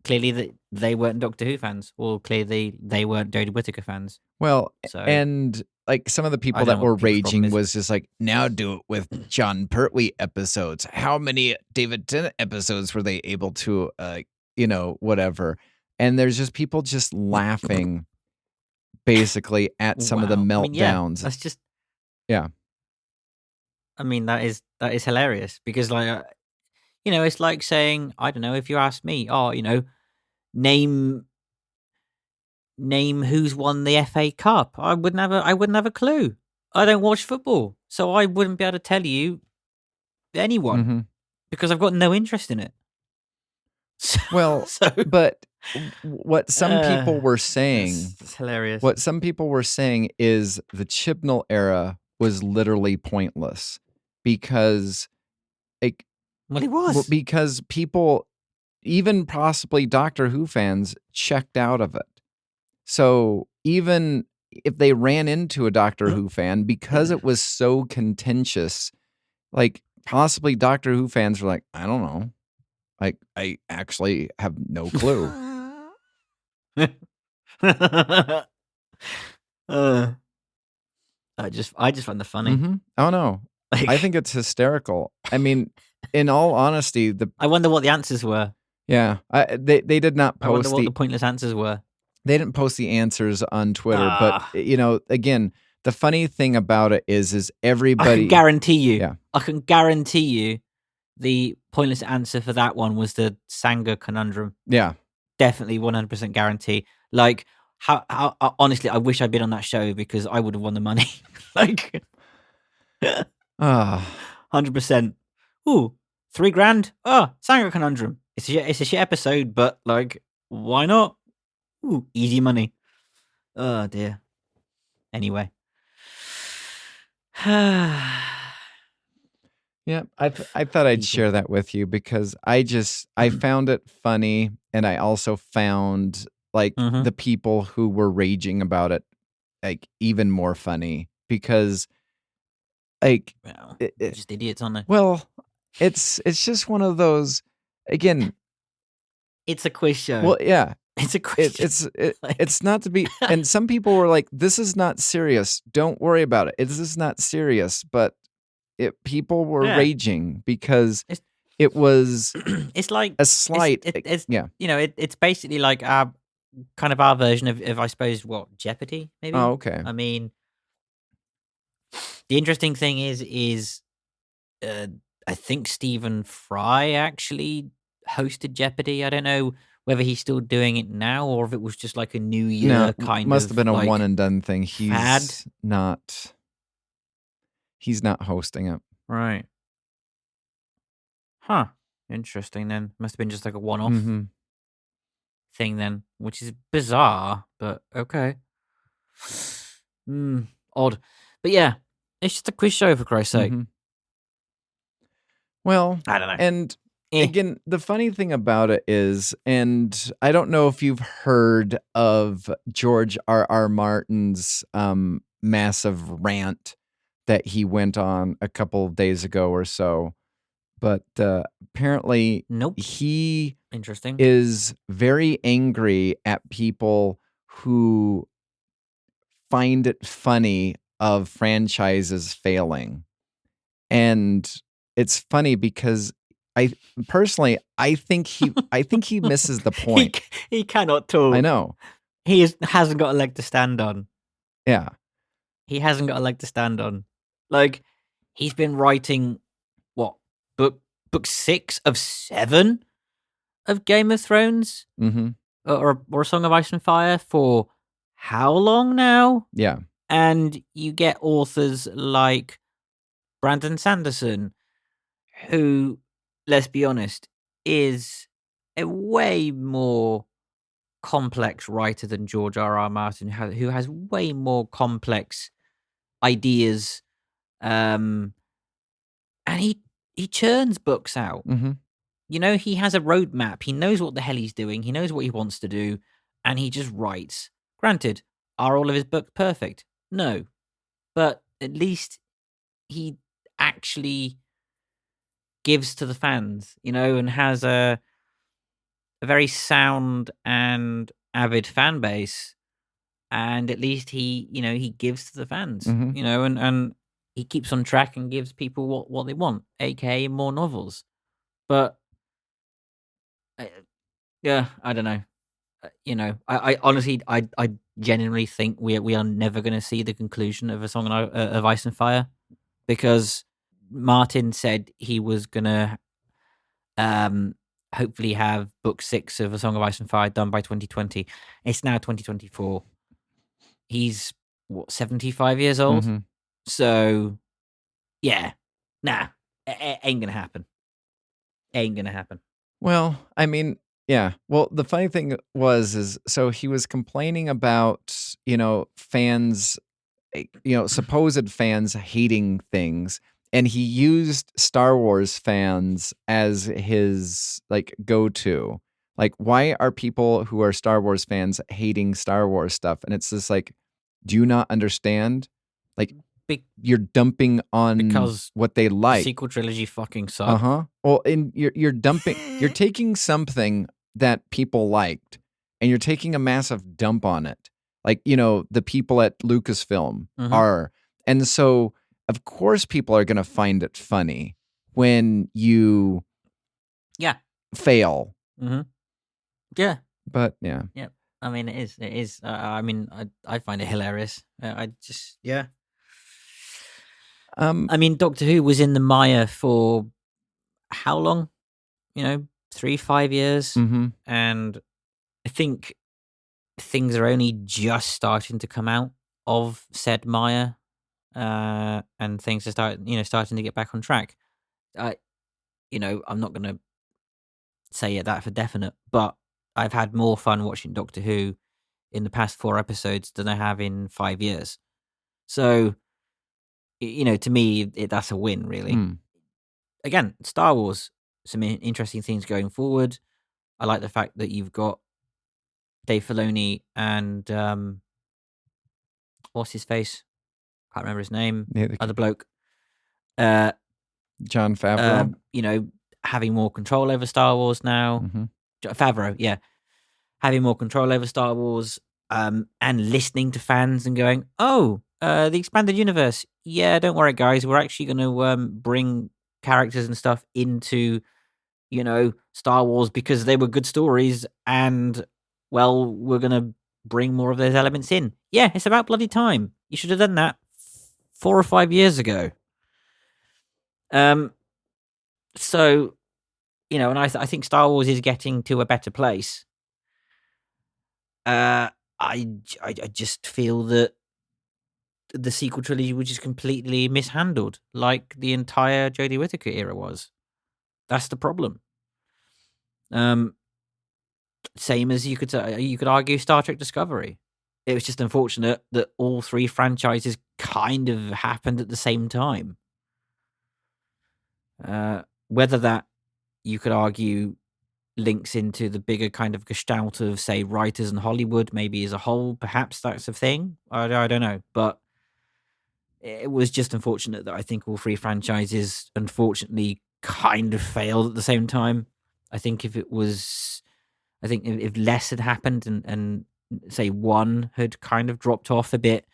clearly they weren't Doctor Who fans, or clearly they weren't Jodie Whittaker fans. Well, So, and like some of the people that were raging was just like, now do it with John Pertwee episodes. How many David Tennant episodes were they able to, whatever. And there's just people just laughing basically at some of the meltdowns. I mean, that's just, yeah. I mean, that is hilarious, because like, it's like saying, I don't know, if you ask me, name who's won the FA Cup. I wouldn't have a clue. I don't watch football, so I wouldn't be able to tell you anyone, because I've got no interest in it. But what some people were saying, it's hilarious. What some people were saying is the Chibnall era was literally pointless, because it was. Because people, even possibly Doctor Who fans, checked out of it. So even if they ran into a Doctor Who fan, because it was so contentious, like possibly Doctor Who fans were like, I don't know. Like, I actually have no clue. I just find that funny. Oh no, I think it's hysterical. I mean, in all honesty, I wonder what the answers were. Yeah, they did not post. I wonder what the pointless answers were. They didn't post the answers on Twitter, but again, the funny thing about it is everybody. I can guarantee you, the pointless answer for that one was the Sanger conundrum. Yeah, definitely 100% guarantee. Like, how honestly, I wish I'd been on that show, because I would have won the money. Like, 100%. Ooh, $3,000. Oh, Sanger conundrum. It's a shit episode, but like, why not? Ooh, easy money. Oh dear. Anyway. Yeah, I thought I'd share that with you, because I found it funny, and I also found like the people who were raging about it like even more funny, because like just idiots on there. Well, it's just one of those, again. It's a quiz show. Well, yeah. It's a quiz. It's not to be. And some people were like, "This is not serious. Don't worry about it. This is not serious." But people were raging because it was. It's like a slight. It's basically like our version of I suppose, what, Jeopardy, maybe. Oh, okay. I mean, the interesting thing is, I think Stephen Fry actually hosted Jeopardy. I don't know whether he's still doing it now, or if it was just like a New Year must have been a like, one and done thing. He's not hosting it. Right. Huh. Interesting then. Must have been just like a one-off thing then, which is bizarre, but okay. Odd. But yeah, it's just a quiz show, for Christ's sake. Well, I don't know. And again, the funny thing about it is, and I don't know if you've heard of George R.R. Martin's massive rant that he went on a couple of days ago or so, but apparently he is very angry at people who find it funny of franchises failing. And it's funny because I think he misses the point. He cannot talk. I know. He hasn't got a leg to stand on. Yeah. He hasn't got a leg to stand on. Like, he's been writing book 6 of 7 of Game of Thrones, or A Song of Ice and Fire for how long now? Yeah. And you get authors like Brandon Sanderson, who, let's be honest, is a way more complex writer than George R.R. Martin, who has way more complex ideas, and he churns books out. Mm-hmm. You know, he has a roadmap. He knows what the hell he's doing. He knows what he wants to do, and he just writes. Granted, are all of his books perfect? No, but at least he actually gives to the fans, you know, and has a very sound and avid fan base. And at least he, you know, he gives to the fans, Mhm. you know, and he keeps on track and gives people what they want, aka more novels. But yeah, I don't know. You know, I honestly, I genuinely think we are never going to see the conclusion of A Song of Ice and Fire, because Martin said he was gonna hopefully have book 6 of A Song of Ice and Fire done by 2020. It's now 2024. He's what, 75 years old? Mhm. So yeah, nah, ain't gonna happen. Ain't gonna happen. Well, I mean, yeah. Well, the funny thing is so he was complaining about, fans, supposed fans hating things, and he used Star Wars fans as his like go-to. Like, why are people who are Star Wars fans hating Star Wars stuff? And it's just like, do you not understand? Like, you're dumping on Because what they like. The sequel trilogy fucking sucked. Well, and you're dumping. You're taking something that people liked, and you're taking a massive dump on it. Like, the people at Lucasfilm are, and so of course people are going to find it funny when you, fail. Yeah. But yeah. Yeah. I mean, it is. I mean, I find it hilarious. I just, yeah. I mean, Doctor Who was in the mire for how long? 3-5 years, and I think things are only just starting to come out of said mire, and things are starting to get back on track. I'm not going to say that for definite, but I've had more fun watching Doctor Who in the past 4 episodes than I have in 5 years. So, to me, that's a win, really. Again, Star Wars, some interesting things going forward. I like the fact that you've got Dave Filoni and what's his face? Can't remember his name. Other bloke. Jon Favreau. Having more control over Star Wars now. Favreau, yeah. Having more control over Star Wars, and listening to fans and going, oh, the expanded universe. Yeah, don't worry, guys. We're actually going to bring characters and stuff into, Star Wars because they were good stories, and, well, we're going to bring more of those elements in. Yeah, it's about bloody time. You should have done that 4 or 5 years ago. So, and I think Star Wars is getting to a better place. I just feel that the sequel trilogy was just completely mishandled, like the entire Jodie Whittaker era was. That's the problem. Same as you could argue Star Trek Discovery. It was just unfortunate that all 3 franchises kind of happened at the same time. Whether that, you could argue, links into the bigger kind of gestalt of, say, writers and Hollywood, maybe as a whole, perhaps that's a thing. I don't know. But it was just unfortunate that I think all 3 franchises, unfortunately, kind of failed at the same time. I think if less had happened and say 1 had kind of dropped off a bit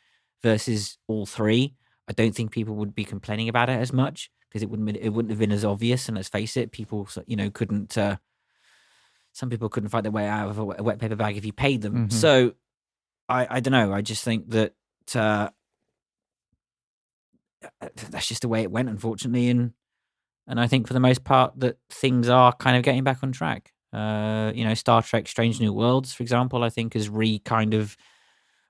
versus all 3, I don't think people would be complaining about it as much, because it wouldn't have been as obvious. And let's face it, people couldn't. Some people couldn't find their way out of a wet paper bag if you paid them. So I don't know. I just think that that's just the way it went, unfortunately, and I think for the most part that things are kind of getting back on track. Star Trek: Strange New Worlds, for example, I think has kind of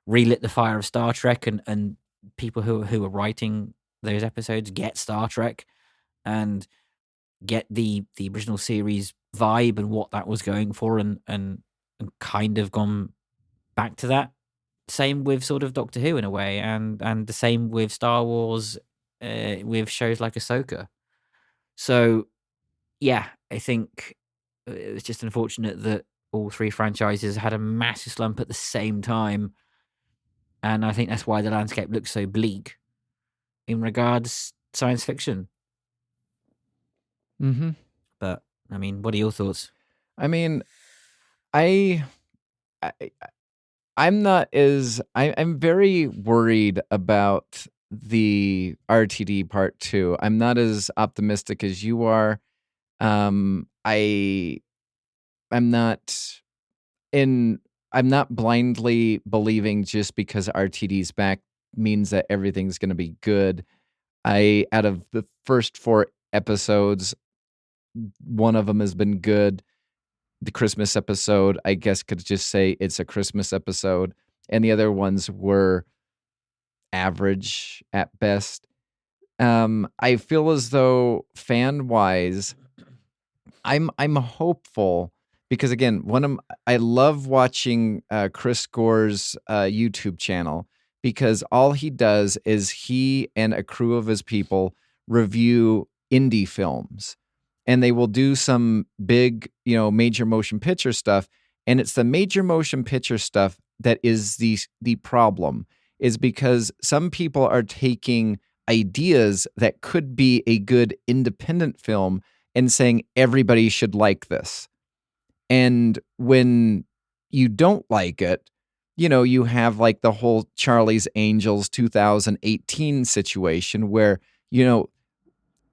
relit the fire of Star Trek, and people who are writing those episodes get Star Trek and get the original series vibe and what that was going for, and kind of gone back to that. Same with sort of Doctor Who in a way, and the same with Star Wars, with shows like Ahsoka. So yeah, I think it was just unfortunate that all three franchises had a massive slump at the same time, and I think that's why the landscape looks so bleak in regards science fiction. Mm-hmm. But I mean, what are your thoughts? I mean, I'm very worried about the RTD part 2. I'm not as optimistic as you are. I'm not blindly believing just because RTD's back means that everything's going to be good. Out of the first 4 episodes, one of them has been good. The Christmas episode, I guess, could just say it's a Christmas episode, and the other ones were average at best. I feel as though fan-wise, I'm hopeful because again, I love watching Chris Gore's YouTube channel because all he does is he and a crew of his people review indie films. And they will do some big, major motion picture stuff. And it's the major motion picture stuff that is the problem, is because some people are taking ideas that could be a good independent film and saying everybody should like this. And when you don't like it, you have like the whole Charlie's Angels 2018 situation where,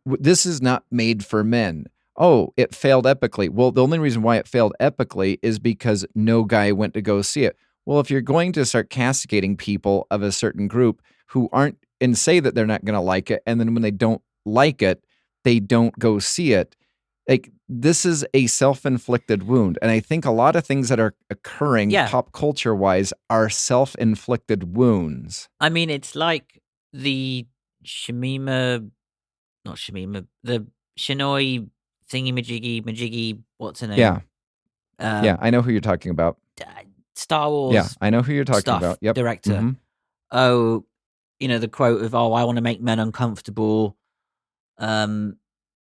this is not made for men. Oh, it failed epically. Well, the only reason why it failed epically is because no guy went to go see it. Well, if you're going to start castigating people of a certain group who aren't and say that they're not going to like it, and then when they don't like it, they don't go see it. Like, this is a self-inflicted wound. And I think a lot of things that are occurring pop culture-wise are self-inflicted wounds. I mean, it's like the the Shinoi thingy-majiggy, what's her name? Yeah. I know who you're talking about. Star Wars. Yeah, I know who you're talking about. Yep. Director. Mm-hmm. Oh, the quote of, I want to make men uncomfortable. Yada,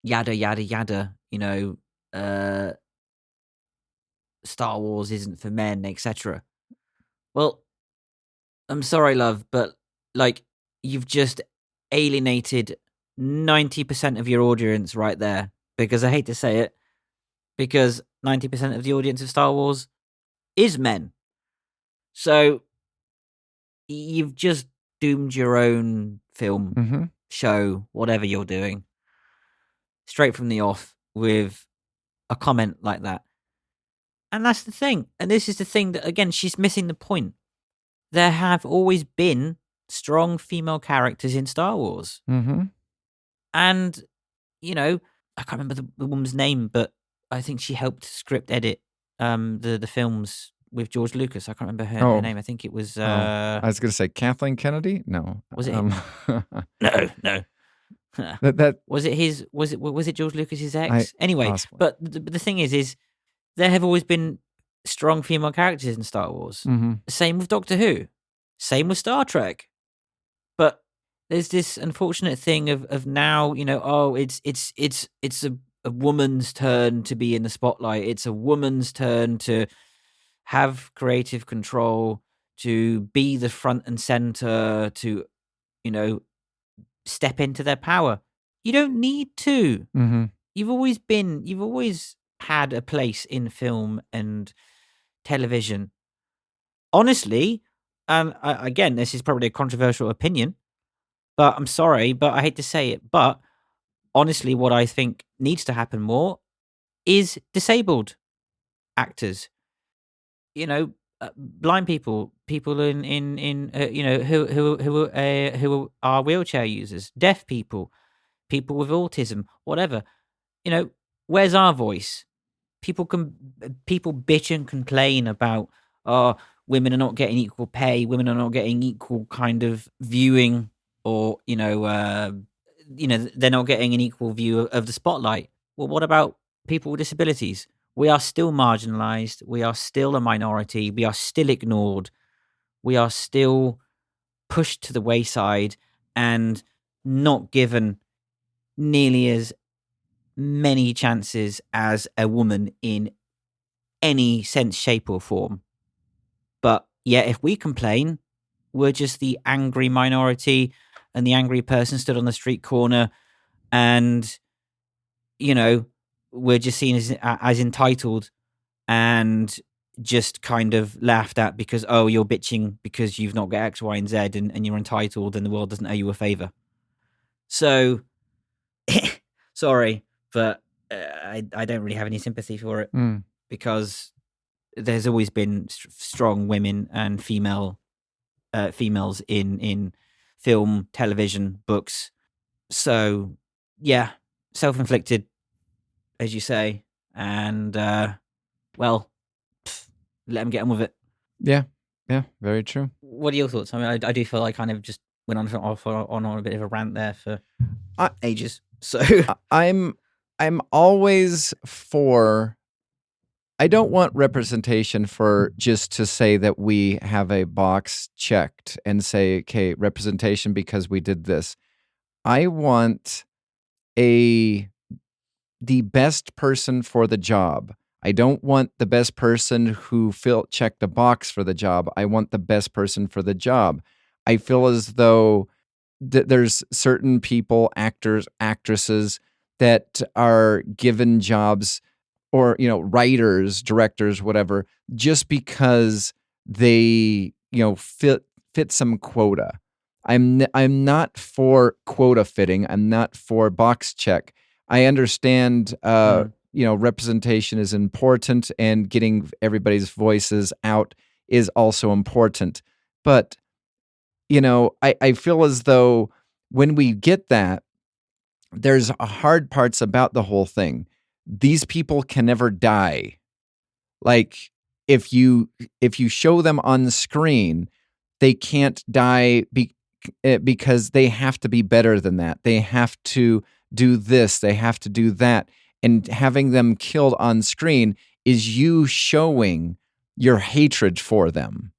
yada, yada. Star Wars isn't for men, etc. Well, I'm sorry, love, but you've just alienated 90% of your audience right there, because I hate to say it, because 90% of the audience of Star Wars is men. So you've just doomed your own film, show, whatever you're doing, straight from the off with a comment like that. And that's the thing. And this is the thing that, again, she's missing the point. There have always been strong female characters in Star Wars. Mm-hmm. And, I can't remember the woman's name, but I think she helped script edit the films with George Lucas. I can't remember her name. I think it was... I was going to say Kathleen Kennedy? No. Was it? No. Was it George Lucas's ex? Anyway, possibly. But the thing is there have always been strong female characters in Star Wars. Mm-hmm. Same with Doctor Who. Same with Star Trek. But there's this unfortunate thing of now, it's a woman's turn to be in the spotlight. It's a woman's turn to have creative control, to be the front and center, to, step into their power. You don't need to. Mm-hmm. You've always had a place in film and television. Honestly, again, this is probably a controversial opinion, but I'm sorry, but I hate to say it, but honestly, what I think needs to happen more is disabled actors. Blind people in who are wheelchair users, deaf people with autism, whatever. Where's our voice? People bitch and complain about, women are not getting equal pay, women are not getting equal kind of viewing, or they're not getting an equal view of the spotlight. Well, what about people with disabilities? We are still marginalized. We are still a minority. We are still ignored. We are still pushed to the wayside and not given nearly as many chances as a woman in any sense, shape, or form. But yeah, if we complain, we're just the angry minority and the angry person stood on the street corner, and we're just seen as entitled and just kind of laughed at because, oh, you're bitching because you've not got X, Y, and Z, and you're entitled, and the world doesn't owe you a favor. So, sorry, but I don't really have any sympathy for it because there's always been strong women and females in film, television, books. So, yeah, self-inflicted, as you say, and let them get on with it. Yeah, very true. What are your thoughts? I mean, I do feel I kind of just went on a bit of a rant there for ages. So I'm always for. I don't want representation for just to say that we have a box checked and say, okay, representation because we did this. I want the best person for the job. I don't want the best person who checked a box for the job. I want the best person for the job. I feel as though there's certain people, actors, actresses that are given jobs, or writers, directors, whatever, just because they fit some quota. I'm not for quota fitting. I'm not for box check. I understand representation is important, and getting everybody's voices out is also important. But I feel as though when we get that, there's hard parts about the whole thing. These people can never die. Like if you show them on the screen, they can't die because they have to be better than that. They have to do this. They have to do that. And having them killed on screen is you showing your hatred for them.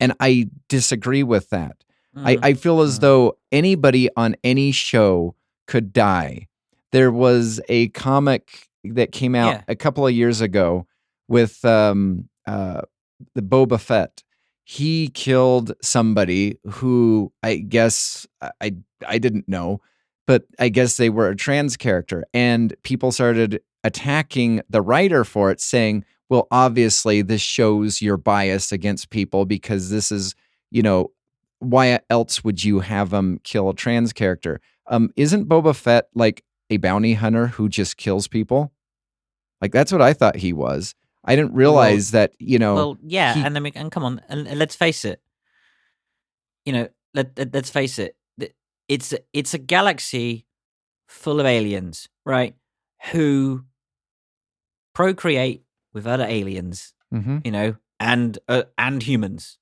And I disagree with that. I feel as though anybody on any show could die. There was a comic that came out a couple of years ago with the Boba Fett. He killed somebody who I guess I didn't know, but I guess they were a trans character, and people started attacking the writer for it, saying, well, obviously this shows your bias against people because this is, why else would you have them kill a trans character? Isn't Boba Fett like a bounty hunter who just kills people? Like, that's what I thought he was. I didn't realize that, Well, yeah, and come on, and let's face it. Let's face it. It's a galaxy full of aliens, right? Who procreate with other aliens, and humans.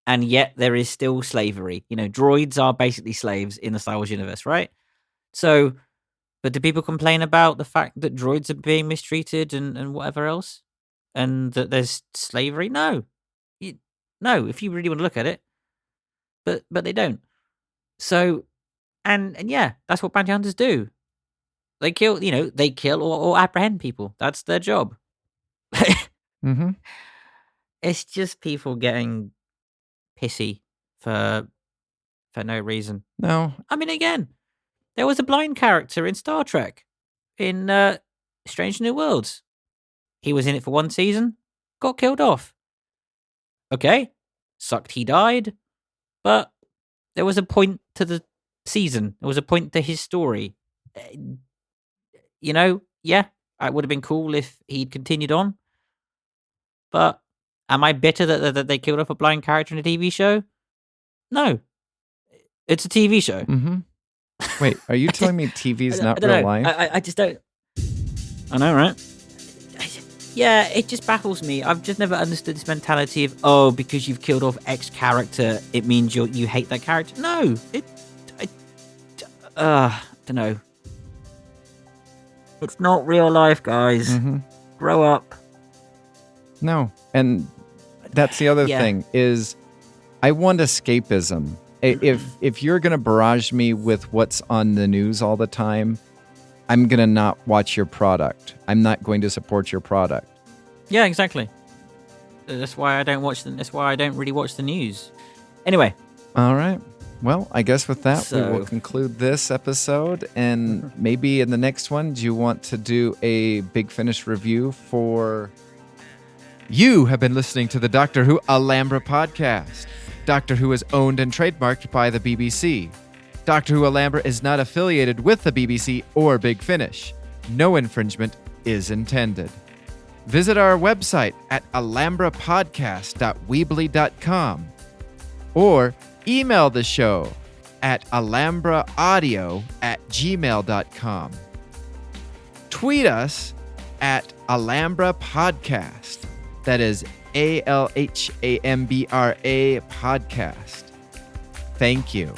And yet there is still slavery. Droids are basically slaves in the Star Wars universe, right? So, but do people complain about the fact that droids are being mistreated and whatever else? And that there's slavery? No. No, if you really want to look at it. But they don't. So, and yeah, that's what bounty hunters do. They kill, or apprehend people. That's their job. It's just people getting pissy for no reason. No. I mean, again, there was a blind character in Star Trek in Strange New Worlds. He was in it for one season, got killed off. Okay, sucked he died, but there was a point to the season. There was a point to his story. Yeah, it would have been cool if he'd continued on. But am I bitter that they killed off a blind character in a TV show? No. It's a TV show. Wait, are you telling me TV's not real life? I just don't. I know, right? Yeah, it just baffles me. I've just never understood this mentality of, because you've killed off X character, it means you hate that character. No, don't know. It's not real life, guys. Grow up. No, and that's the other thing is, I want escapism. If you're gonna barrage me with what's on the news all the time, I'm gonna not watch your product. I'm not going to support your product. Yeah, exactly. That's why I don't watch That's why I don't really watch the news. Anyway. All right. Well, I guess with that, we will conclude this episode. And maybe in the next one, do you want to do a Big Finish review for... You have been listening to the Doctor Who Alhambra Podcast. Doctor Who is owned and trademarked by the BBC. Doctor Who Alhambra is not affiliated with the BBC or Big Finish. No infringement is intended. Visit our website at alhambrapodcast.weebly.com or email the show at alhambraaudio@gmail.com. Tweet us at Alhambra Podcast. That is ALHAMBRA Podcast. Thank you.